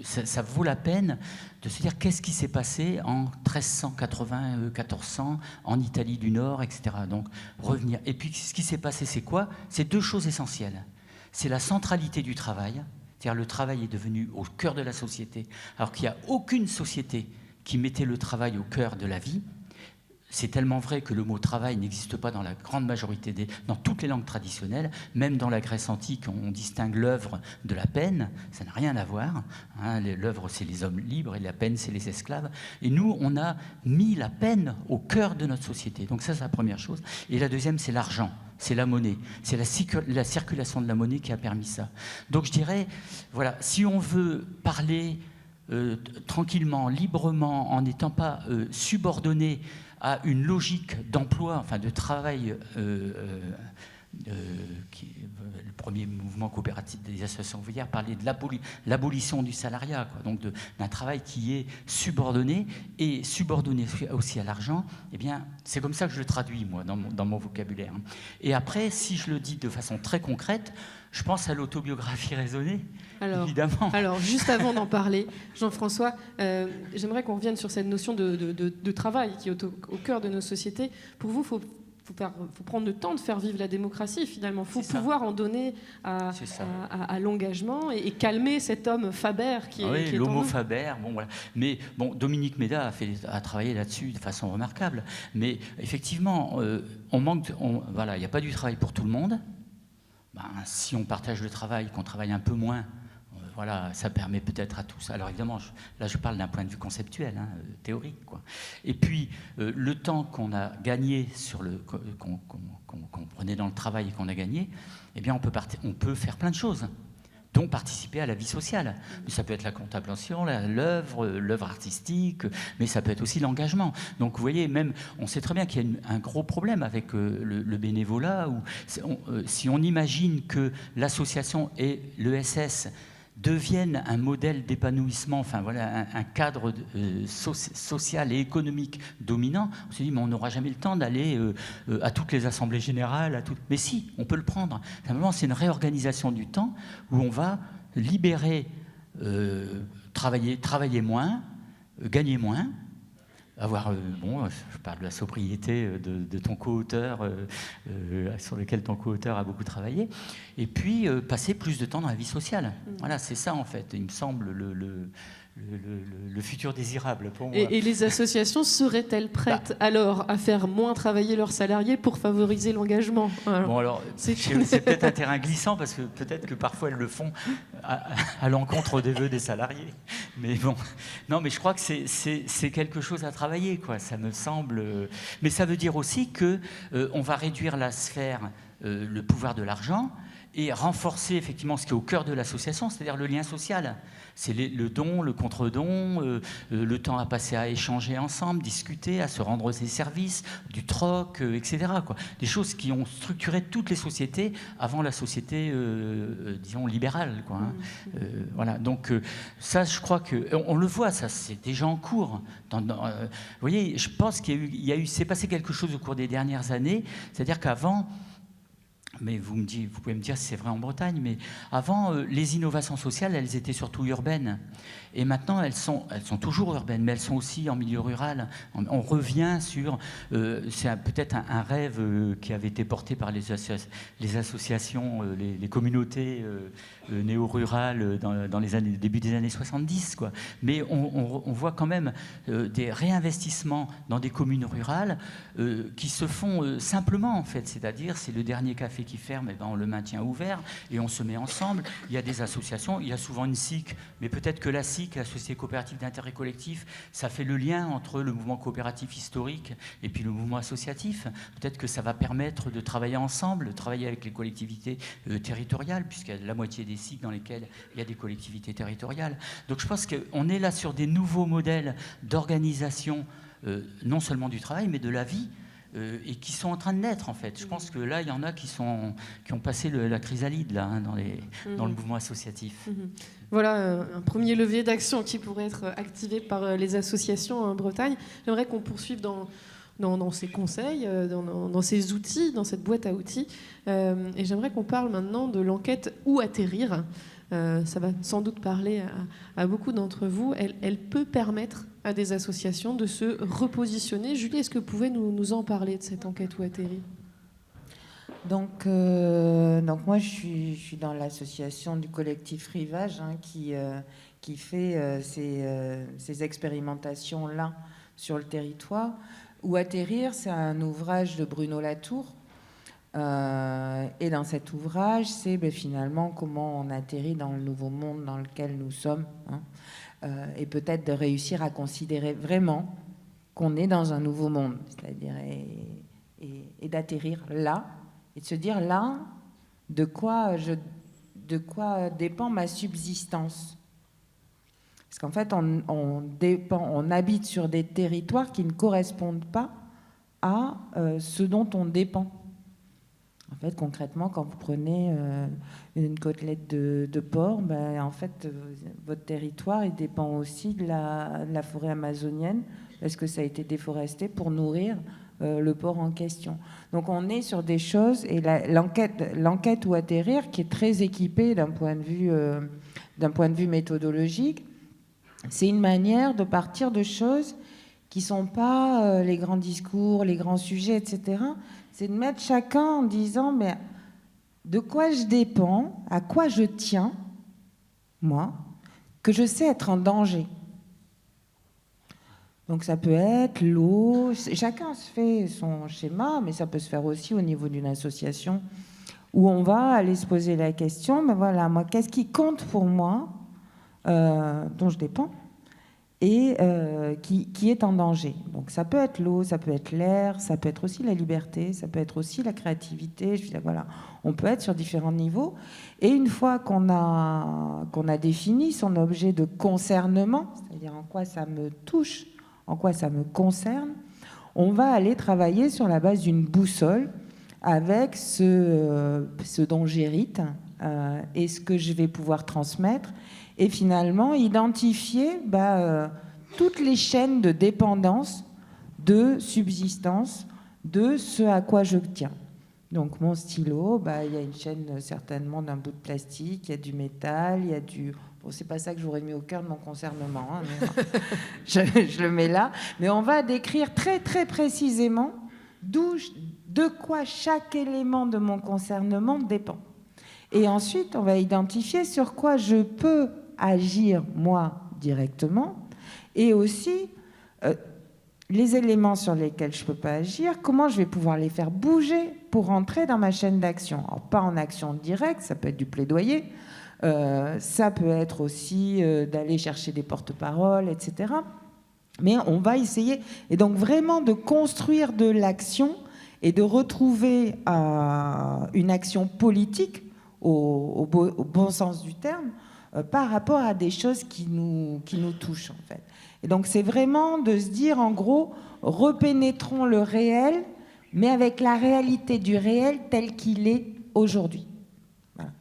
Ça vaut la peine de se dire qu'est-ce qui s'est passé en 1380, 1400 en Italie du Nord, etc. Donc revenir. Et puis ce qui s'est passé, c'est quoi? C'est 2 choses essentielles. C'est la centralité du travail. C'est-à-dire le travail est devenu au cœur de la société, alors qu'il n'y a aucune société qui mettait le travail au cœur de la vie. C'est tellement vrai que le mot travail n'existe pas dans la grande majorité dans toutes les langues traditionnelles. Même dans la Grèce antique, on distingue l'œuvre de la peine. Ça n'a rien à voir. L'œuvre, c'est les hommes libres et la peine, c'est les esclaves. Et nous, on a mis la peine au cœur de notre société. Donc ça, c'est la première chose. Et la deuxième, c'est l'argent. C'est la monnaie, c'est la circulation de la monnaie qui a permis ça. Donc je dirais, voilà, si on veut parler tranquillement, librement, en n'étant pas subordonné à une logique d'emploi, enfin de travail, le premier mouvement coopératif des associations ouvrières parlait de l'abolition du salariat, quoi, donc d'un travail qui est subordonné et subordonné aussi à l'argent. Eh bien, c'est comme ça que je le traduis moi dans mon vocabulaire. Et après, si je le dis de façon très concrète, je pense à l'autobiographie raisonnée, évidemment. Alors, juste avant d'en parler, Jean-François, j'aimerais qu'on revienne sur cette notion de travail qui est au cœur de nos sociétés. Pour vous, faut prendre le temps de faire vivre la démocratie, finalement. Il faut pouvoir en donner à l'engagement et calmer cet homme Faber qui est l'homo Faber. Bon, voilà. Mais bon, Dominique Méda a travaillé là-dessus de façon remarquable. Mais effectivement, il n'y a pas du travail pour tout le monde. Si on partage le travail, qu'on travaille un peu moins, voilà, ça permet peut-être à tous. Alors évidemment, là je parle d'un point de vue conceptuel, théorique, quoi. Et puis le temps qu'on a gagné qu'on prenait dans le travail et qu'on a gagné, eh bien on peut faire plein de choses, dont participer à la vie sociale. Mais ça peut être la contemplation, l'œuvre artistique, mais ça peut être aussi l'engagement. Donc vous voyez, même on sait très bien qu'il y a un gros problème avec le bénévolat, où si on imagine que l'association et l'ESS deviennent un modèle d'épanouissement, enfin voilà, un cadre social et économique dominant, on se dit mais on n'aura jamais le temps d'aller à toutes les assemblées générales, mais si, on peut le prendre. Simplement, c'est une réorganisation du temps où on va libérer, travailler moins, gagner moins, avoir, je parle de la sobriété de ton co-auteur, sur lequel ton co-auteur a beaucoup travaillé, et puis passer plus de temps dans la vie sociale. Voilà, c'est ça en fait, il me semble le futur désirable pour moi. Et les associations seraient-elles prêtes alors à faire moins travailler leurs salariés pour favoriser l'engagement? Alors c'est peut-être un terrain glissant, parce que peut-être que parfois elles le font à l'encontre des vœux des salariés. Mais bon, non, mais je crois que c'est quelque chose à travailler, quoi. Ça me semble. Mais ça veut dire aussi que on va réduire la sphère, le pouvoir de l'argent, et renforcer effectivement ce qui est au cœur de l'association, c'est-à-dire le lien social. C'est le don, le contre-don, le temps à passer à échanger ensemble, discuter, à se rendre des services, du troc, etc., quoi. Des choses qui ont structuré toutes les sociétés avant la société, disons, libérale, quoi, hein. Voilà. Donc ça, je crois qu'on le voit, ça, c'est déjà en cours. Vous voyez, je pense s'est passé quelque chose au cours des dernières années, c'est-à-dire qu'avant, mais vous pouvez me dire si c'est vrai en Bretagne, mais avant, les innovations sociales, elles étaient surtout urbaines. Et maintenant, elles sont toujours urbaines, mais elles sont aussi en milieu rural. On revient sur... c'est peut-être un rêve qui avait été porté par les associations, les communautés néo-rurales dans les début des années 70, quoi. Mais on voit quand même des réinvestissements dans des communes rurales qui se font simplement, en fait. C'est-à-dire, c'est le dernier café qui ferme, et ben on le maintient ouvert et on se met ensemble. Il y a des associations, il y a souvent une SIC, mais peut-être que la SIC, la Société coopérative d'intérêt collectif, ça fait le lien entre le mouvement coopératif historique et puis le mouvement associatif. Peut-être que ça va permettre de travailler ensemble, de travailler avec les collectivités territoriales, puisqu'il y a la moitié des SIC dans lesquelles il y a des collectivités territoriales. Donc je pense qu'on est là sur des nouveaux modèles d'organisation, non seulement du travail, mais de la vie, et qui sont en train de naître, en fait. Je pense que là, il y en a qui ont passé la chrysalide là, hein, dans le mouvement associatif. Voilà un premier levier d'action qui pourrait être activé par les associations en Bretagne. J'aimerais qu'on poursuive dans ces conseils, dans ces outils, dans cette boîte à outils. Et j'aimerais qu'on parle maintenant de l'enquête « Où atterrir ?» Ça va sans doute parler à beaucoup d'entre vous. Elle peut permettre à des associations de se repositionner. Julie, est-ce que vous pouvez nous en parler de cette enquête Où atterrir ? Donc moi, je suis dans l'association du collectif Rivage, hein, qui fait ces expérimentations-là sur le territoire. Où atterrir, c'est un ouvrage de Bruno Latour. Et dans cet ouvrage, c'est finalement comment on atterrit dans le nouveau monde dans lequel nous sommes, hein, et peut-être de réussir à considérer vraiment qu'on est dans un nouveau monde, c'est-à-dire et d'atterrir là, et de se dire là, de quoi dépend ma subsistance. Parce qu'en fait, on habite sur des territoires qui ne correspondent pas à ce dont on dépend. En fait, concrètement, quand vous prenez une côtelette de porc, en fait, votre territoire, il dépend aussi de la forêt amazonienne, parce que ça a été déforesté pour nourrir le porc en question. Donc, on est sur des choses, et l'enquête Où atterrir, qui est très équipée d'un point de vue méthodologique, c'est une manière de partir de choses qui ne sont pas les grands discours, les grands sujets, etc., c'est de mettre chacun en disant mais de quoi je dépends, à quoi je tiens, moi, que je sais être en danger. Donc ça peut être l'eau, chacun se fait son schéma, mais ça peut se faire aussi au niveau d'une association où on va aller se poser la question, mais voilà, moi, qu'est-ce qui compte pour moi, dont je dépends, et qui est en danger. Donc ça peut être l'eau, ça peut être l'air, ça peut être aussi la liberté, ça peut être aussi la créativité. Voilà, on peut être sur différents niveaux. Et une fois qu'on a défini son objet de concernement, c'est-à-dire en quoi ça me touche, en quoi ça me concerne, on va aller travailler sur la base d'une boussole avec ce dont j'hérite et ce que je vais pouvoir transmettre. Et finalement, identifier toutes les chaînes de dépendance, de subsistance, de ce à quoi je tiens. Donc mon stylo, il y a une chaîne certainement d'un bout de plastique, il y a du métal, il y a du... Bon, c'est pas ça que j'aurais mis au cœur de mon concernement, hein, mais je le mets là. Mais on va décrire très très précisément de quoi chaque élément de mon concernement dépend. Et ensuite, on va identifier sur quoi je peux agir, moi, directement, et aussi les éléments sur lesquels je ne peux pas agir, comment je vais pouvoir les faire bouger pour rentrer dans ma chaîne d'action. Alors, pas en action directe, ça peut être du plaidoyer, Ça peut être aussi d'aller chercher des porte-paroles, etc. Mais on va essayer, et donc vraiment de construire de l'action et de retrouver une action politique au bon sens du terme par rapport à des choses qui nous touchent en fait. Et donc c'est vraiment de se dire en gros, repénétrons le réel, mais avec la réalité du réel tel qu'il est aujourd'hui. Voilà.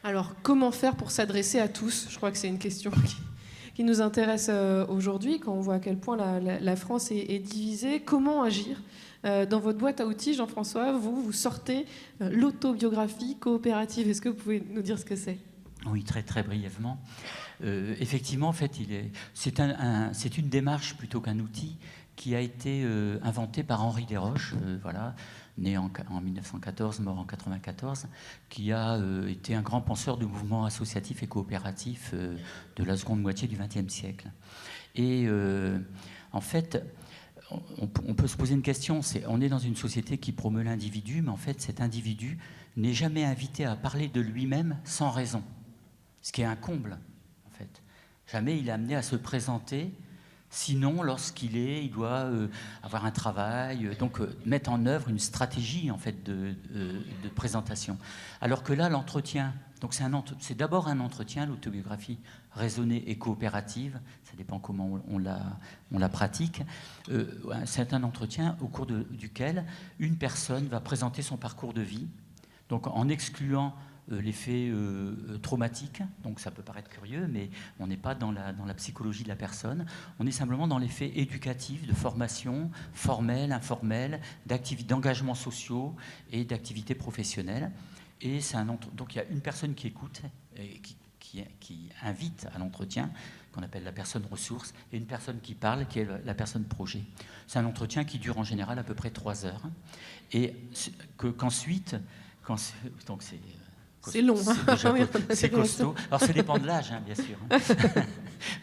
Alors comment faire pour s'adresser à tous ? Je crois que c'est une question qui nous intéresse aujourd'hui, quand on voit à quel point la France est divisée. Comment agir ? Dans votre boîte à outils, Jean-François, vous sortez l'autobiographie coopérative. Est-ce que vous pouvez nous dire ce que c'est ? Oui, très très brièvement. Effectivement, en fait, c'est une démarche plutôt qu'un outil qui a été inventé par Henri Desroches, voilà, né en 1914, mort en 1994, qui a été un grand penseur du mouvement associatif et coopératif de la seconde moitié du XXe siècle. Et en fait, on peut se poser une question, on est dans une société qui promeut l'individu, mais en fait, cet individu n'est jamais invité à parler de lui-même sans raison, ce qui est un comble, en fait. Jamais il est amené à se présenter. Sinon, il doit avoir un travail, donc mettre en œuvre une stratégie en fait de présentation. Alors que là, l'entretien, donc c'est d'abord un entretien, l'autobiographie raisonnée et coopérative, ça dépend comment on la pratique. C'est un entretien au cours duquel une personne va présenter son parcours de vie, donc en excluant l'effet traumatique, donc ça peut paraître curieux, mais on n'est pas dans la psychologie de la personne, on est simplement dans l'effet éducatif, de formation formelle, informelle, d'engagements sociaux et d'activités professionnelles. Et donc il y a une personne qui écoute, et qui invite à l'entretien, qu'on appelle la personne ressource, et une personne qui parle, qui est la personne projet. C'est un entretien qui dure en général à peu près 3 heures, et qu'ensuite, donc c'est long, hein. C'est costaud. Alors, ça dépend de l'âge, hein, bien sûr.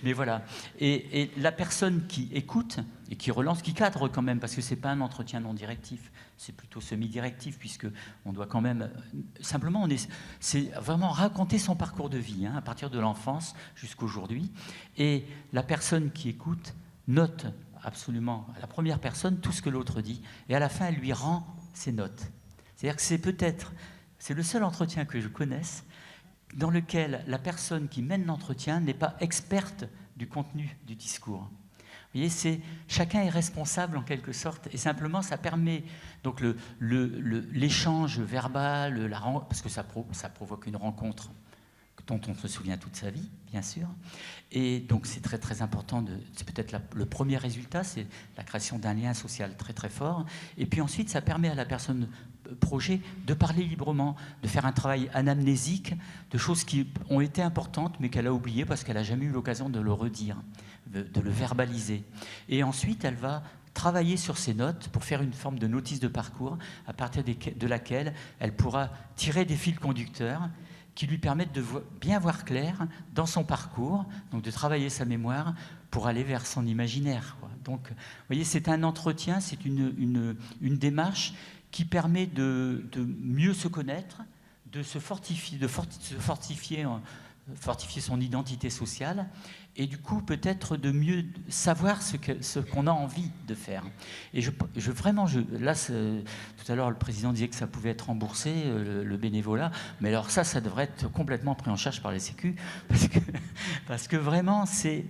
Mais voilà. Et la personne qui écoute et qui relance, qui cadre quand même, parce que ce n'est pas un entretien non directif, c'est plutôt semi-directif, puisqu'on doit quand même... Simplement, c'est vraiment raconter son parcours de vie, hein, à partir de l'enfance jusqu'aujourd'hui. Et la personne qui écoute note absolument à la première personne tout ce que l'autre dit, et à la fin, elle lui rend ses notes. C'est-à-dire que c'est le seul entretien que je connaisse dans lequel la personne qui mène l'entretien n'est pas experte du contenu du discours. Vous voyez, chacun est responsable en quelque sorte, et simplement ça permet donc l'échange verbal, parce que ça provoque une rencontre dont on se souvient toute sa vie, bien sûr. Et donc c'est très très important, c'est peut-être le premier résultat, c'est la création d'un lien social très très fort. Et puis ensuite, ça permet à la personne projet de parler librement, de faire un travail anamnésique, de choses qui ont été importantes, mais qu'elle a oubliées parce qu'elle n'a jamais eu l'occasion de le redire, de le verbaliser. Et ensuite, elle va travailler sur ses notes pour faire une forme de notice de parcours à partir de laquelle elle pourra tirer des fils conducteurs qui lui permettent de bien voir clair dans son parcours, donc de travailler sa mémoire pour aller vers son imaginaire, quoi. Donc, vous voyez, c'est un entretien, c'est une démarche qui permet de mieux se connaître, de se fortifier, fortifier son identité sociale, et du coup peut-être de mieux savoir ce qu'on a envie de faire. Et là, tout à l'heure le président disait que ça pouvait être remboursé, le bénévolat, mais alors ça devrait être complètement pris en charge par les Sécu, parce que vraiment c'est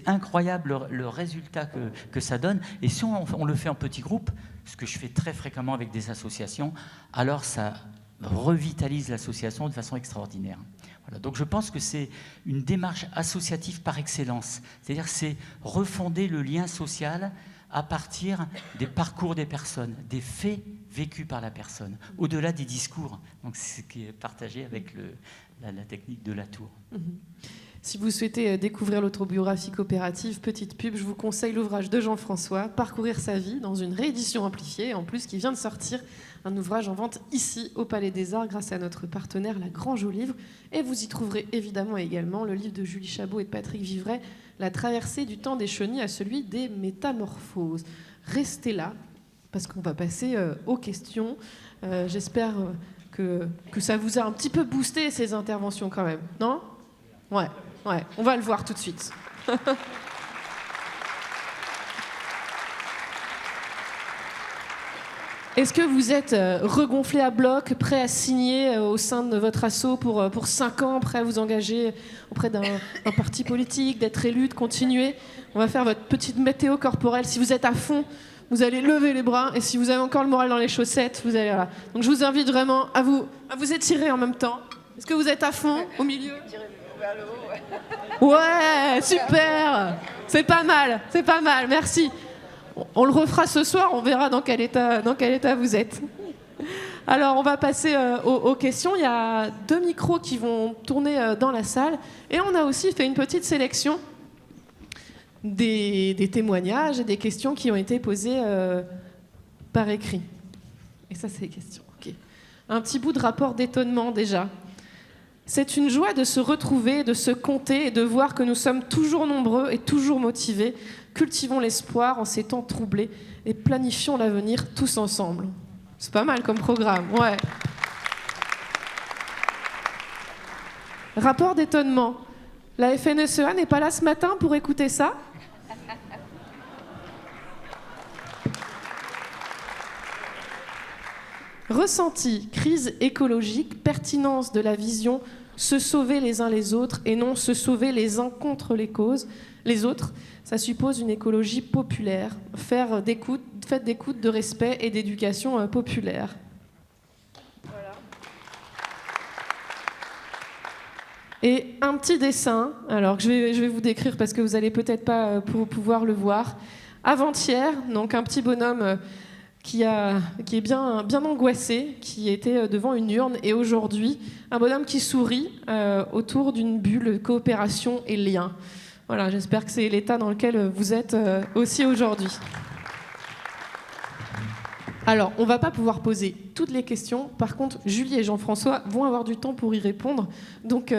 incroyable le résultat que ça donne. Et si on le fait en petits groupes, ce que je fais très fréquemment avec des associations, alors ça revitalise l'association de façon extraordinaire. Voilà. Donc je pense que c'est une démarche associative par excellence. C'est-à-dire c'est refonder le lien social à partir des parcours des personnes, des faits vécus par la personne, au-delà des discours. Donc c'est ce qui est partagé avec la technique de la tour. Si vous souhaitez découvrir l'autobiographie coopérative, petite pub, je vous conseille l'ouvrage de Jean-François, Parcourir sa vie, dans une réédition amplifiée, en plus qui vient de sortir, un ouvrage en vente ici au Palais des Arts grâce à notre partenaire La Grange aux Livres. Et vous y trouverez évidemment également le livre de Julie Chabot et de Patrick Vivray, La traversée du temps des chenilles à celui des métamorphoses. Restez là, parce qu'on va passer aux questions. J'espère que ça vous a un petit peu boosté ces interventions quand même, non ? Ouais, on va le voir tout de suite. Est-ce que vous êtes regonflé à bloc, prêt à signer au sein de votre asso pour 5 ans, prêt à vous engager auprès d'un parti politique, d'être élu, de continuer ? On va faire votre petite météo corporelle. Si vous êtes à fond, vous allez lever les bras, et si vous avez encore le moral dans les chaussettes, vous allez là. Donc je vous invite vraiment à vous étirer en même temps. Est-ce que vous êtes à fond, au milieu ? Ouais, super. C'est pas mal, merci. On le refera ce soir, on verra dans quel état vous êtes. Alors, on va passer aux questions. Il y a 2 micros qui vont tourner dans la salle. Et on a aussi fait une petite sélection des témoignages et des questions qui ont été posées par écrit. Et ça, c'est les questions. Okay. Un petit bout de rapport d'étonnement déjà. C'est une joie de se retrouver, de se compter et de voir que nous sommes toujours nombreux et toujours motivés. Cultivons l'espoir en ces temps troublés et planifions l'avenir tous ensemble. C'est pas mal comme programme, ouais. Rapport d'étonnement. La FNSEA n'est pas là ce matin pour écouter ça ? Ressenti, crise écologique, pertinence de la vision, se sauver les uns les autres et non se sauver les uns contre les autres. Ça suppose une écologie populaire, faites d'écoute, de respect et d'éducation populaire. Voilà. Et un petit dessin, alors que je vais vous décrire parce que vous n'allez peut-être pas pouvoir le voir. Avant-hier, donc un petit bonhomme qui est bien angoissé, qui était devant une urne, et aujourd'hui, un bonhomme qui sourit autour d'une bulle coopération et lien. Voilà, j'espère que c'est l'état dans lequel vous êtes aussi aujourd'hui. Alors, on ne va pas pouvoir poser toutes les questions. Par contre, Julie et Jean-François vont avoir du temps pour y répondre. Donc,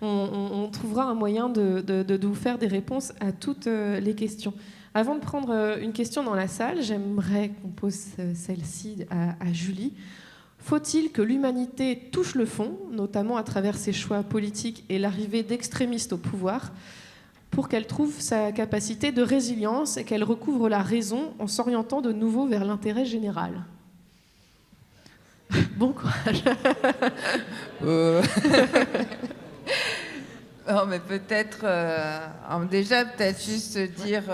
on trouvera un moyen de vous faire des réponses à toutes les questions. Avant de prendre une question dans la salle, j'aimerais qu'on pose celle-ci à Julie. Faut-il que l'humanité touche le fond, notamment à travers ses choix politiques et l'arrivée d'extrémistes au pouvoir, pour qu'elle trouve sa capacité de résilience et qu'elle recouvre la raison en s'orientant de nouveau vers l'intérêt général ? Bon courage. Non, mais peut-être, déjà, peut-être juste dire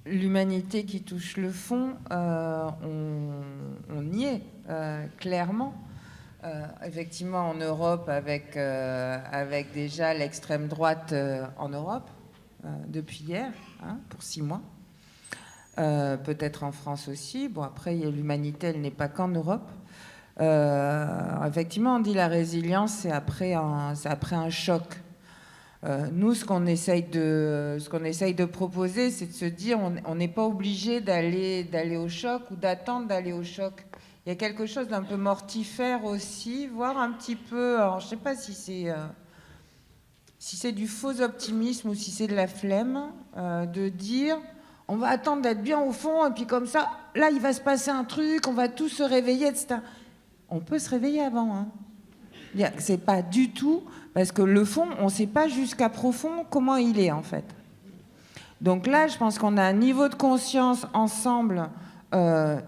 l'humanité qui touche le fond, on y est, clairement. Effectivement, en Europe, avec déjà l'extrême droite en Europe, depuis hier, pour 6 mois. Peut-être en France aussi. Bon, après, l'humanité, elle n'est pas qu'en Europe. Effectivement, on dit la résilience, c'est après un choc. Nous, ce qu'on essaye de proposer, c'est de se dire, on n'est pas obligé d'aller au choc ou d'attendre d'aller au choc. Il y a quelque chose d'un peu mortifère aussi, voire un petit peu, alors je ne sais pas si c'est du faux optimisme ou si c'est de la flemme, de dire, on va attendre d'être bien au fond, et puis comme ça, là, il va se passer un truc, on va tous se réveiller, etc. On peut se réveiller avant, hein. C'est pas du tout, parce que le fond, on ne sait pas jusqu'à profond comment il est, en fait. Donc là, je pense qu'on a un niveau de conscience ensemble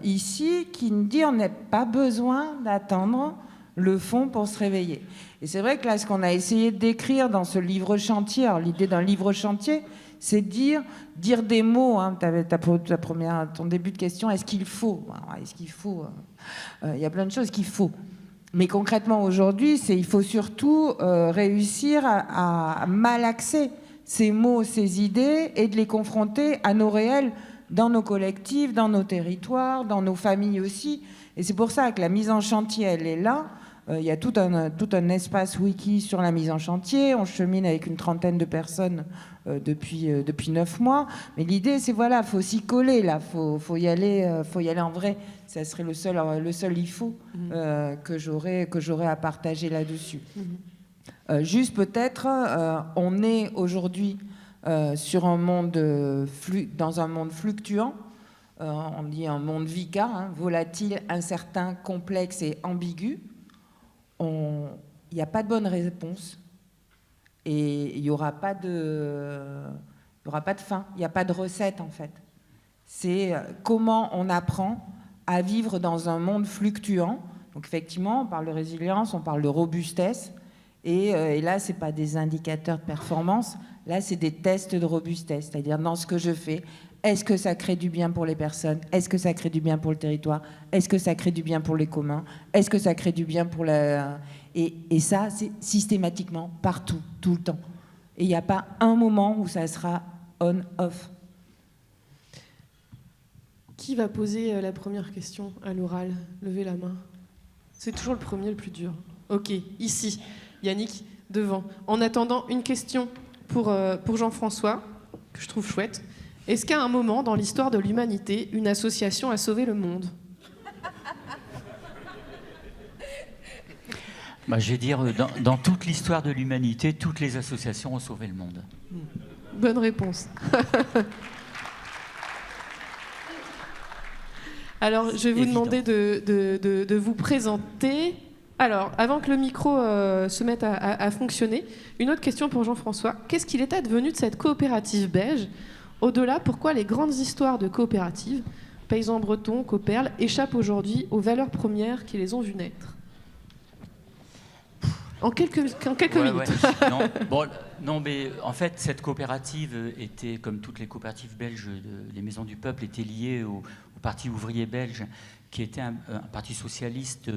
ici qui nous dit on n'a pas besoin d'attendre le fond pour se réveiller. Et c'est vrai que là, ce qu'on a essayé d'écrire dans ce livre chantier, alors l'idée d'un livre chantier, c'est dire des mots. Hein, tu avais ton début de question, est-ce qu'il faut ? Est-ce qu'il faut ? Il y a plein de choses qu'il faut. Mais concrètement, aujourd'hui, il faut surtout réussir à malaxer ces mots, ces idées, et de les confronter à nos réels, dans nos collectifs, dans nos territoires, dans nos familles aussi. Et c'est pour ça que la mise en chantier, elle est là. Il y a tout un espace wiki sur la mise en chantier. On chemine avec une 30aine de personnes depuis 9 mois. Mais l'idée, c'est voilà, faut s'y coller là, faut y aller en vrai. Ça serait le seul il faut que j'aurais à partager là-dessus. Juste peut-être, on est aujourd'hui dans un monde fluctuant. on dit un monde VICA, hein, volatile, incertain, complexe et ambigu, il n'y a pas de bonne réponse. Et il n'y aura pas de fin, il n'y a pas de recette en fait. C'est comment on apprend à vivre dans un monde fluctuant. Donc effectivement, on parle de résilience, on parle de robustesse. Et là, ce n'est pas des indicateurs de performance, là, c'est des tests de robustesse. C'est-à-dire, dans ce que je fais, est-ce que ça crée du bien pour les personnes? Est-ce que ça crée du bien pour le territoire? Est-ce que ça crée du bien pour les communs? Est-ce que ça crée du bien pour la... Et ça, c'est systématiquement, partout, tout le temps. Et il n'y a pas un moment où ça sera on-off. Qui va poser la première question à l'oral? Levez la main. C'est toujours le premier, le plus dur. Ok, ici. Yannick, devant. En attendant, une question pour Jean-François, que je trouve chouette. Est-ce qu'à un moment, dans l'histoire de l'humanité, une association a sauvé le monde? Je vais dire, dans toute l'histoire de l'humanité, toutes les associations ont sauvé le monde. Bonne réponse. Alors, je vais vous demander de vous présenter. Alors, avant que le micro se mette à fonctionner, une autre question pour Jean-François. Qu'est-ce qu'il est advenu de cette coopérative belge? Au-delà, pourquoi les grandes histoires de coopératives, paysans bretons, Coperle, échappent aujourd'hui aux valeurs premières qui les ont vues naître? En quelques minutes. Ouais. Non, mais en fait, cette coopérative était, comme toutes les coopératives belges, les Maisons du Peuple étaient liées au Parti ouvrier belge, qui était un parti socialiste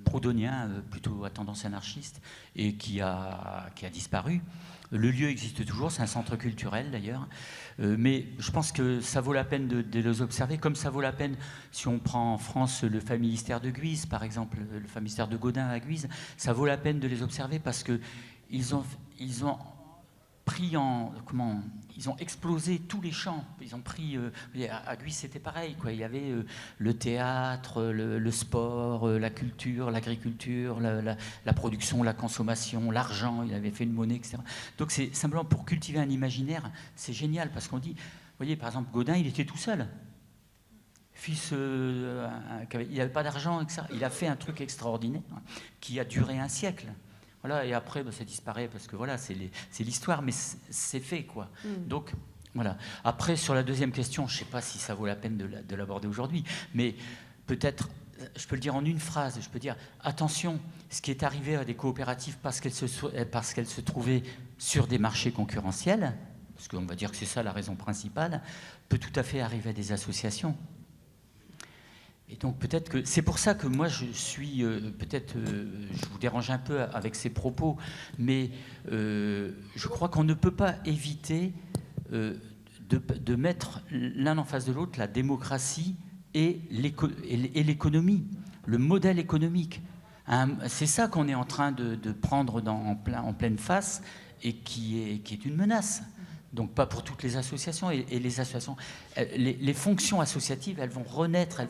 proudhonien, plutôt à tendance anarchiste, et qui a disparu. Le lieu existe toujours, c'est un centre culturel d'ailleurs, mais je pense que ça vaut la peine de les observer, comme ça vaut la peine si on prend en France le familistère de Guise, par exemple, le familistère de Gaudin à Guise, ça vaut la peine de les observer parce qu'ils ont pris ils ont explosé tous les champs. Ils ont pris à Guise, c'était pareil, quoi. Il y avait le théâtre, le sport, la culture, l'agriculture, la production, la consommation, l'argent. Il avait fait une monnaie, etc. Donc c'est simplement pour cultiver un imaginaire, c'est génial parce qu'on dit, vous voyez, par exemple, Gaudin, il était tout seul. Fils, il n'avait pas d'argent, etc. Il a fait un truc extraordinaire qui a duré un siècle. Voilà, et après, ça disparaît parce que voilà, c'est l'histoire, mais c'est fait, quoi. Donc, voilà. Après, sur la deuxième question, je ne sais pas si ça vaut la peine de l'aborder aujourd'hui, mais peut-être, je peux le dire en une phrase, je peux dire, attention, ce qui est arrivé à des coopératives parce qu'elles se trouvaient sur des marchés concurrentiels, parce qu'on va dire que c'est ça la raison principale, peut tout à fait arriver à des associations. Et donc peut-être que c'est pour ça que moi je suis je vous dérange un peu avec ces propos, mais je crois qu'on ne peut pas éviter de mettre l'un en face de l'autre la démocratie et l'économie, le modèle économique. C'est ça qu'on est en train de prendre en pleine face et qui est une menace. Donc pas pour toutes les associations, et les associations, les fonctions associatives, elles vont renaître,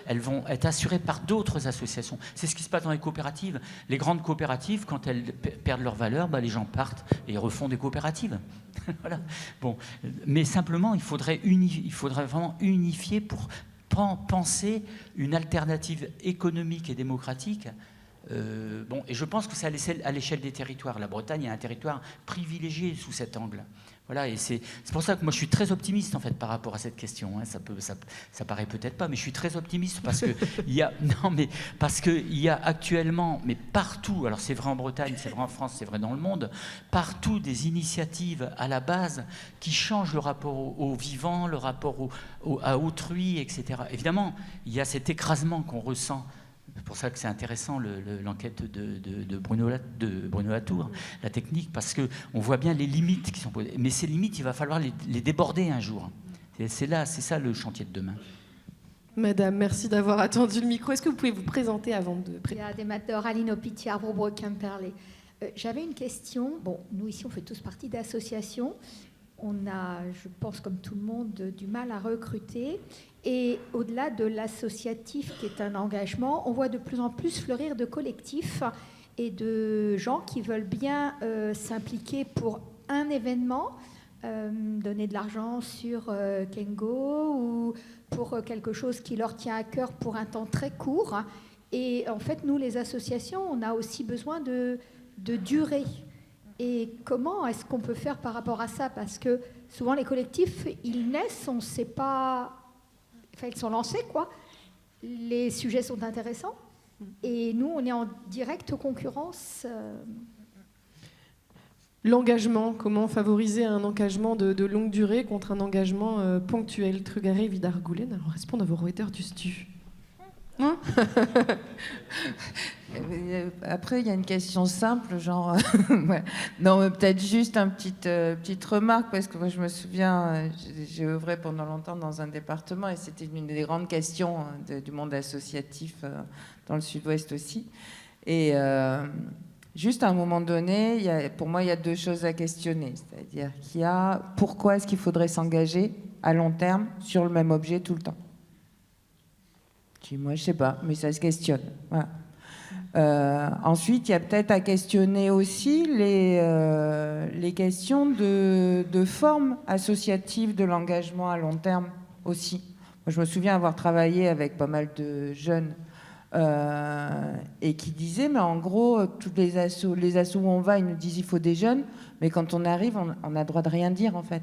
elles vont être assurées par d'autres associations. C'est ce qui se passe dans les coopératives. Les grandes coopératives, quand elles perdent leur valeur, les gens partent et refont des coopératives. Voilà. Bon, mais simplement, il faudrait vraiment unifier pour penser une alternative économique et démocratique. Et je pense que c'est à l'échelle des territoires. La Bretagne est un territoire privilégié sous cet angle. Voilà, et c'est pour ça que moi je suis très optimiste en fait par rapport à cette question. Hein. Ça paraît peut-être pas, mais je suis très optimiste parce que il y a actuellement, mais partout, alors c'est vrai en Bretagne, c'est vrai en France, c'est vrai dans le monde, partout des initiatives à la base qui changent le rapport au vivant, le rapport à autrui, etc. Évidemment, il y a cet écrasement qu'on ressent. C'est pour ça que c'est intéressant l'enquête de Bruno Latour, la technique, parce qu'on voit bien les limites qui sont posées. Mais ces limites, il va falloir les déborder un jour. C'est ça le chantier de demain. Madame, merci d'avoir attendu le micro. Est-ce que vous pouvez vous présenter avant de... Amateur, Aline Opiti, Arbrebro-Quimperlé. J'avais une question. Bon, nous ici, on fait tous partie d'associations. On a, je pense, comme tout le monde, du mal à recruter. Et au-delà de l'associatif, qui est un engagement, on voit de plus en plus fleurir de collectifs et de gens qui veulent bien s'impliquer pour un événement, donner de l'argent sur Kengo ou pour quelque chose qui leur tient à cœur pour un temps très court. Et en fait, nous, les associations, on a aussi besoin de durée. Et comment est-ce qu'on peut faire par rapport à ça? Parce que souvent, les collectifs, ils naissent, on ne sait pas... Enfin, ils sont lancés, quoi. Les sujets sont intéressants. Et nous, on est en directe concurrence. L'engagement, comment favoriser un engagement de longue durée contre un engagement ponctuel? Trugaré, Vidar-Goulen, alors répondre à vos reuters du stu. Hein? Après, il y a une question simple, genre... ouais. Non, mais peut-être juste une petite remarque, parce que moi, je me souviens, j'ai œuvré pendant longtemps dans un département, et c'était une des grandes questions du monde associatif dans le sud-ouest aussi. Et juste à un moment donné, pour moi, il y a deux choses à questionner. C'est-à-dire qu'il y a pourquoi est-ce qu'il faudrait s'engager à long terme sur le même objet tout le temps? Moi, je sais pas, mais ça se questionne. Voilà. Ensuite, il y a peut-être à questionner aussi les questions de forme associative de l'engagement à long terme aussi. Moi, je me souviens avoir travaillé avec pas mal de jeunes et qui disaient, mais en gros, tous les assos où on va, ils nous disent il faut des jeunes, mais quand on arrive, on a droit de rien dire en fait.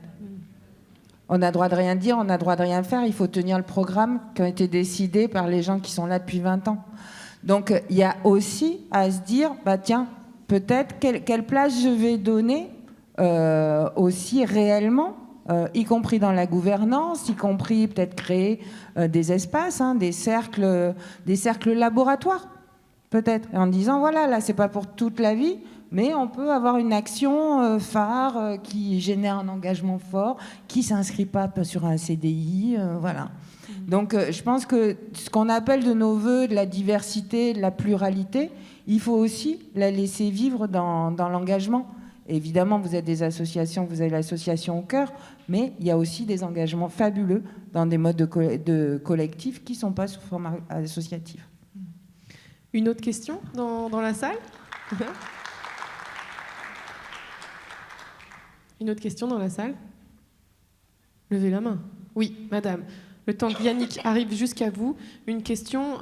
On a droit de rien dire, on a droit de rien faire. Il faut tenir le programme qui a été décidé par les gens qui sont là depuis 20 ans. Donc, il y a aussi à se dire, bah tiens, peut-être quelle place je vais donner aussi réellement, y compris dans la gouvernance, y compris peut-être créer des espaces, des cercles laboratoires, peut-être, en disant, voilà, là, c'est pas pour toute la vie, mais on peut avoir une action phare qui génère un engagement fort, qui ne s'inscrit pas sur un CDI, voilà. Donc je pense que ce qu'on appelle de nos voeux de la diversité, de la pluralité, il faut aussi la laisser vivre dans l'engagement. Évidemment, vous êtes des associations, vous avez l'association au cœur, mais il y a aussi des engagements fabuleux dans des modes de collectifs qui ne sont pas sous forme associative. Une autre question dans la salle? Une autre question dans la salle? Levez la main. Oui, madame. Le temps que Yannick arrive jusqu'à vous, une question,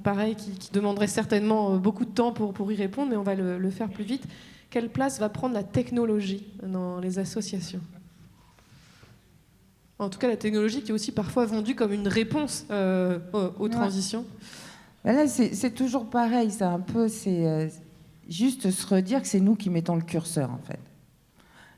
pareil, qui demanderait certainement beaucoup de temps pour y répondre, mais on va le faire plus vite. Quelle place va prendre la technologie dans les associations? En tout cas, la technologie qui est aussi parfois vendue comme une réponse aux transitions. Là, c'est toujours pareil, c'est un peu... juste se redire que c'est nous qui mettons le curseur, en fait.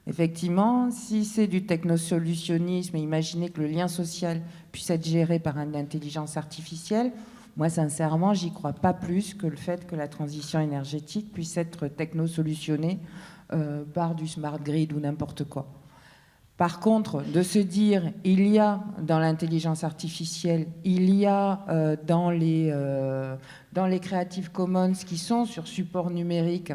Effectivement, si c'est du technosolutionnisme, et imaginez que le lien social puisse être géré par une intelligence artificielle, moi, sincèrement, j'y crois pas plus que le fait que la transition énergétique puisse être technosolutionnée par du smart grid ou n'importe quoi. Par contre, de se dire, il y a dans l'intelligence artificielle, il y a dans les Creative Commons qui sont sur support numérique,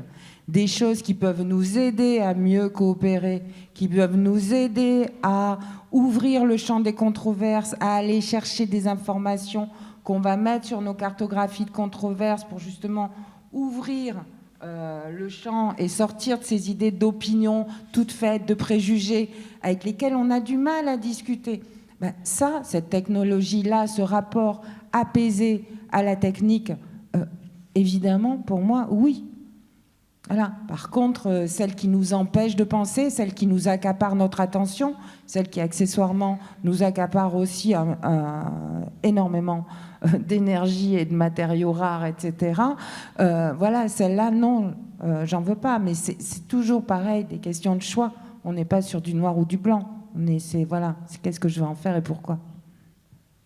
des choses qui peuvent nous aider à mieux coopérer, qui peuvent nous aider à ouvrir le champ des controverses, à aller chercher des informations qu'on va mettre sur nos cartographies de controverses pour justement ouvrir le champ et sortir de ces idées d'opinion toutes faites, de préjugés avec lesquels on a du mal à discuter. Ben ça, cette technologie-là, ce rapport apaisé à la technique, évidemment, pour moi, oui. Voilà. Par contre, celle qui nous empêche de penser, celle qui nous accapare notre attention, celle qui accessoirement nous accapare aussi énormément d'énergie et de matériaux rares, etc. Voilà, celle-là, non, j'en veux pas. Mais c'est toujours pareil, des questions de choix. On n'est pas sur du noir ou du blanc. Voilà, c'est qu'est-ce que je vais en faire et pourquoi.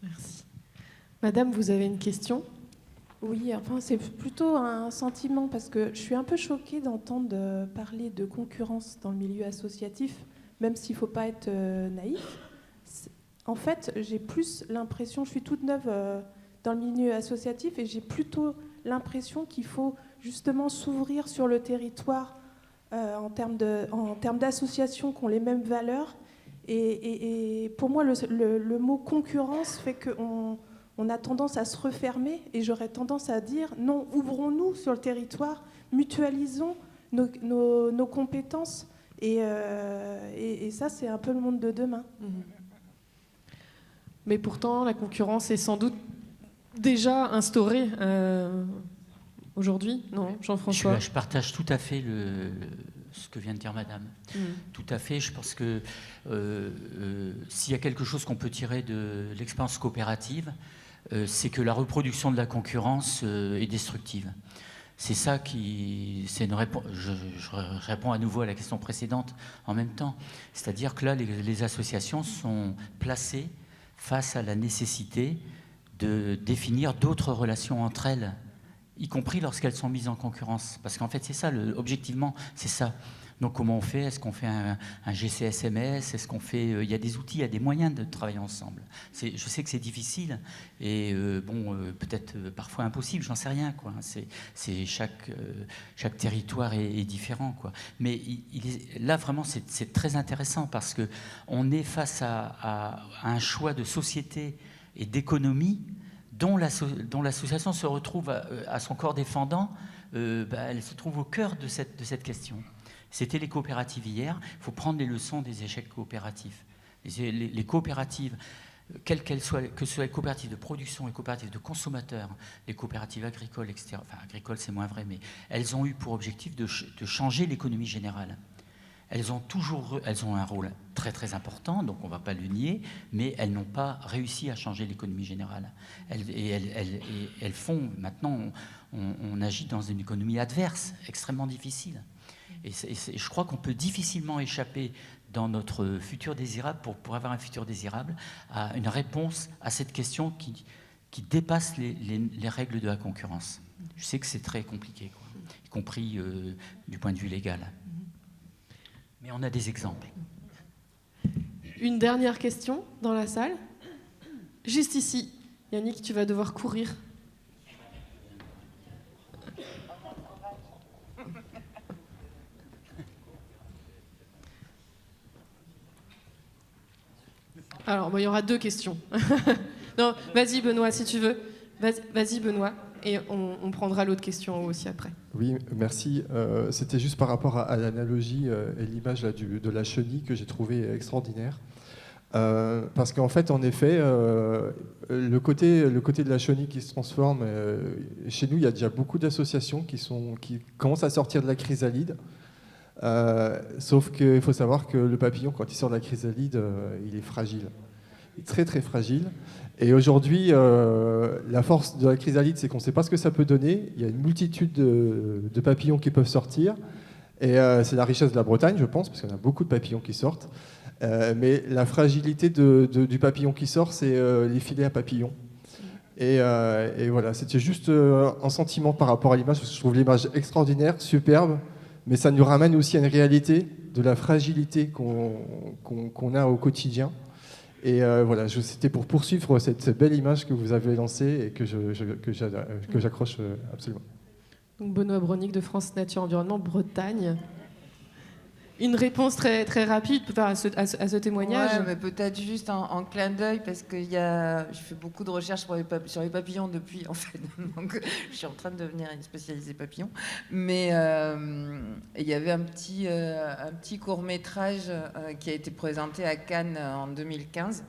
Merci. Madame, vous avez une question ? Oui, enfin, c'est plutôt un sentiment parce que je suis un peu choquée d'entendre parler de concurrence dans le milieu associatif, même s'il ne faut pas être naïf. En fait, j'ai plus l'impression, je suis toute neuve dans le milieu associatif et j'ai plutôt l'impression qu'il faut justement s'ouvrir sur le territoire en termes d'associations qui ont les mêmes valeurs. Et pour moi, le mot concurrence fait qu'on a tendance à se refermer et j'aurais tendance à dire non, ouvrons-nous sur le territoire, mutualisons nos compétences Et ça, c'est un peu le monde de demain. Mais pourtant, la concurrence est sans doute déjà instaurée aujourd'hui, non, Jean-François? Je partage tout à fait ce que vient de dire Madame. Tout à fait. Je pense que s'il y a quelque chose qu'on peut tirer de l'expérience coopérative, c'est que la reproduction de la concurrence est destructive. C'est ça qui... C'est une réponse. Je réponds à nouveau à la question précédente en même temps. C'est-à-dire que là, les associations sont placées face à la nécessité de définir d'autres relations entre elles, y compris lorsqu'elles sont mises en concurrence. Parce qu'en fait, c'est ça, objectivement, c'est ça. Donc comment on fait? Est-ce qu'on fait un GCSMS? Est-ce qu'on fait... Il y a des outils, il y a des moyens de travailler ensemble. Je sais que c'est difficile et peut-être parfois impossible, j'en sais rien, quoi. Chaque territoire est différent, quoi. Mais là, vraiment, c'est très intéressant parce qu'on est face à un choix de société et d'économie dont l'association se retrouve à son corps défendant. Elle se trouve au cœur de cette question. C'était les coopératives hier. Il faut prendre les leçons des échecs coopératifs. Les coopératives, quelles qu'elles soient, que ce soit les coopératives de production, les coopératives de consommateurs, les coopératives agricoles, etc. Enfin, agricoles, c'est moins vrai, mais elles ont eu pour objectif de changer l'économie générale. Elles ont un rôle très très important, donc on ne va pas le nier, mais elles n'ont pas réussi à changer l'économie générale. Elles font, maintenant, on agit dans une économie adverse, extrêmement difficile. Et je crois qu'on peut difficilement échapper dans notre futur désirable, pour avoir un futur désirable, à une réponse à cette question qui dépasse les règles de la concurrence. Je sais que c'est très compliqué, quoi, y compris du point de vue légal. Mais on a des exemples. Une dernière question dans la salle. Juste ici. Yannick, tu vas devoir courir. Alors, il y aura 2 questions. Non, vas-y Benoît, si tu veux. Vas-y Benoît, et on prendra l'autre question aussi après. Oui, merci. C'était juste par rapport à l'analogie et l'image là, de la chenille que j'ai trouvé extraordinaire. Parce qu'en fait, en effet, le côté de la chenille qui se transforme, chez nous, il y a déjà beaucoup d'associations qui commencent à sortir de la chrysalide. Sauf qu'il faut savoir que le papillon, quand il sort de la chrysalide, il est fragile. Il est très très fragile. Et aujourd'hui, la force de la chrysalide, c'est qu'on ne sait pas ce que ça peut donner. Il y a une multitude de papillons qui peuvent sortir. Et c'est la richesse de la Bretagne, je pense, parce qu'on a beaucoup de papillons qui sortent. Mais la fragilité du papillon qui sort, c'est les filets à papillons. Et voilà, c'était juste un sentiment par rapport à l'image, parce que je trouve l'image extraordinaire, superbe. Mais ça nous ramène aussi à une réalité de la fragilité qu'on a au quotidien. Et voilà, c'était pour poursuivre cette belle image que vous avez lancée et que j'accroche absolument. Donc Benoît Bronick de France Nature Environnement Bretagne. Une réponse très, très rapide à ce témoignage. Ouais, mais peut-être juste en clin d'œil, parce que je fais beaucoup de recherches sur les papillons depuis, en fait. Donc, je suis en train de devenir une spécialisée papillons. Mais il y avait un petit court-métrage qui a été présenté à Cannes en 2015,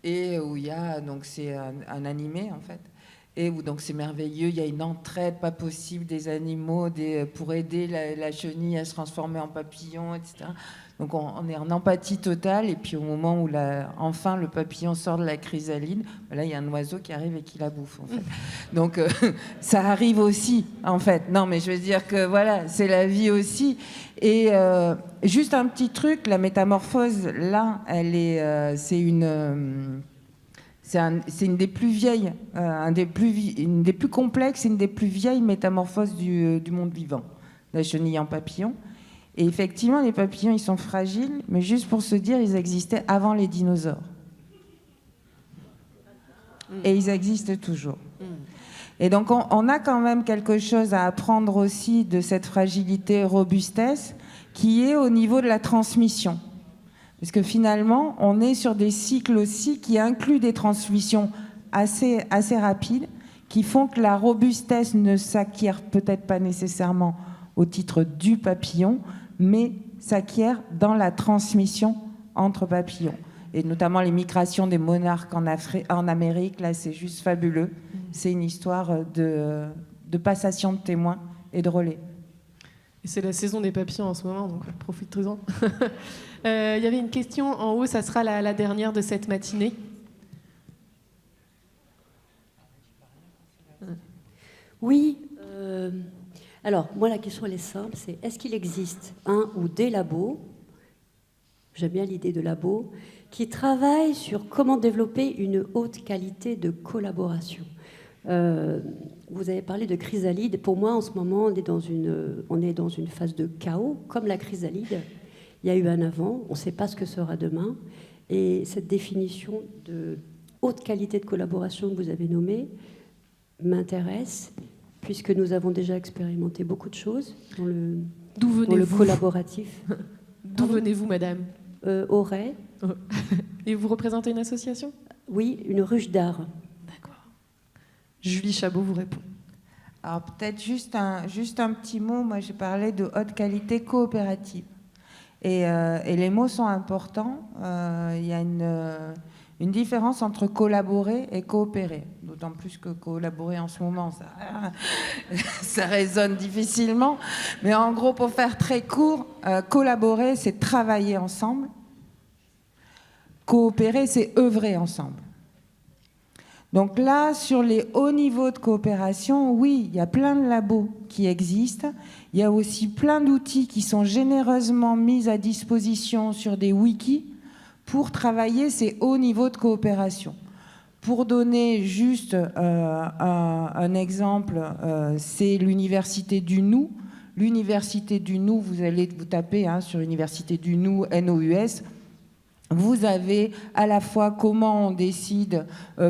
et où il y a, donc c'est un animé, en fait. Et où donc c'est merveilleux, il y a une entraide pas possible des animaux pour aider la chenille à se transformer en papillon, etc. Donc on est en empathie totale, et puis au moment où enfin le papillon sort de la chrysalide, là il y a un oiseau qui arrive et qui la bouffe, en fait. Donc ça arrive aussi, en fait. Non, mais je veux dire que voilà, c'est la vie aussi. Et juste un petit truc, la métamorphose, là, c'est une des plus vieilles, une des plus complexes, une des plus vieilles métamorphoses du monde vivant, la chenille en papillon. Et effectivement, les papillons, ils sont fragiles, mais juste pour se dire, ils existaient avant les dinosaures. Et ils existent toujours. Et donc, on a quand même quelque chose à apprendre aussi de cette fragilité, robustesse, qui est au niveau de la transmission. Parce que finalement, on est sur des cycles aussi qui incluent des transmissions assez rapides, qui font que la robustesse ne s'acquiert peut-être pas nécessairement au titre du papillon, mais s'acquiert dans la transmission entre papillons. Et notamment les migrations des monarques en Amérique, là c'est juste fabuleux. C'est une histoire de passation de témoins et de relais. Et c'est la saison des papillons en ce moment, donc profitez-en. Il y avait une question en haut, ça sera la dernière de cette matinée. Oui. Alors, moi, la question, elle est simple, c'est est-ce qu'il existe un ou des labos, j'aime bien l'idée de labo, qui travaillent sur comment développer une haute qualité de collaboration. Vous avez parlé de chrysalide. Pour moi, en ce moment, on est dans une phase de chaos, comme la chrysalide. Il y a eu un avant, on ne sait pas ce que sera demain. Et cette définition de haute qualité de collaboration que vous avez nommée m'intéresse, puisque nous avons déjà expérimenté beaucoup de choses dans le collaboratif. D'où venez-vous, madame? Auray. Et vous représentez une association? Oui, une ruche d'art. D'accord. Julie Chabot vous répond. Alors peut-être juste un petit mot. Moi, j'ai parlé de haute qualité coopérative. Et les mots sont importants. Il y a une différence entre collaborer et coopérer. D'autant plus que collaborer en ce moment, ça résonne difficilement. Mais en gros, pour faire très court, collaborer, c'est travailler ensemble. Coopérer, c'est œuvrer ensemble. Donc là, sur les hauts niveaux de coopération, oui, il y a plein de labos qui existent. Il y a aussi plein d'outils qui sont généreusement mis à disposition sur des wikis pour travailler ces hauts niveaux de coopération. Pour donner juste un exemple, c'est l'Université du Nou. L'Université du Nou, vous allez vous taper sur Université du Nou, NOUS. Vous avez à la fois comment on décide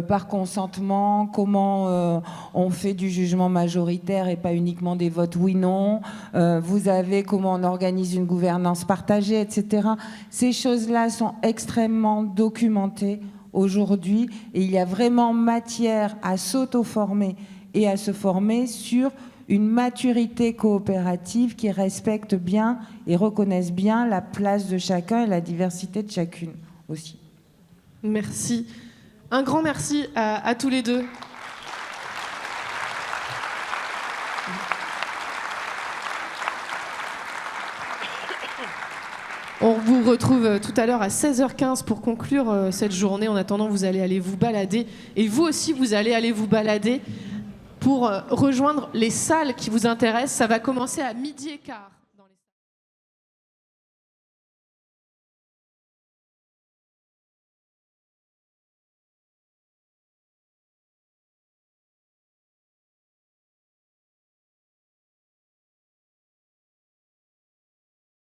par consentement, comment on fait du jugement majoritaire et pas uniquement des votes oui-non. Vous avez comment on organise une gouvernance partagée, etc. Ces choses-là sont extrêmement documentées aujourd'hui et il y a vraiment matière à s'auto-former et à se former sur une maturité coopérative qui respecte bien et reconnaisse bien la place de chacun et la diversité de chacune aussi. Merci. Un grand merci à tous les deux. On vous retrouve tout à l'heure à 16h15 pour conclure cette journée. En attendant, vous allez aller vous balader. Et vous aussi, vous allez aller vous balader pour rejoindre les salles qui vous intéressent. Ça va commencer à 12h15.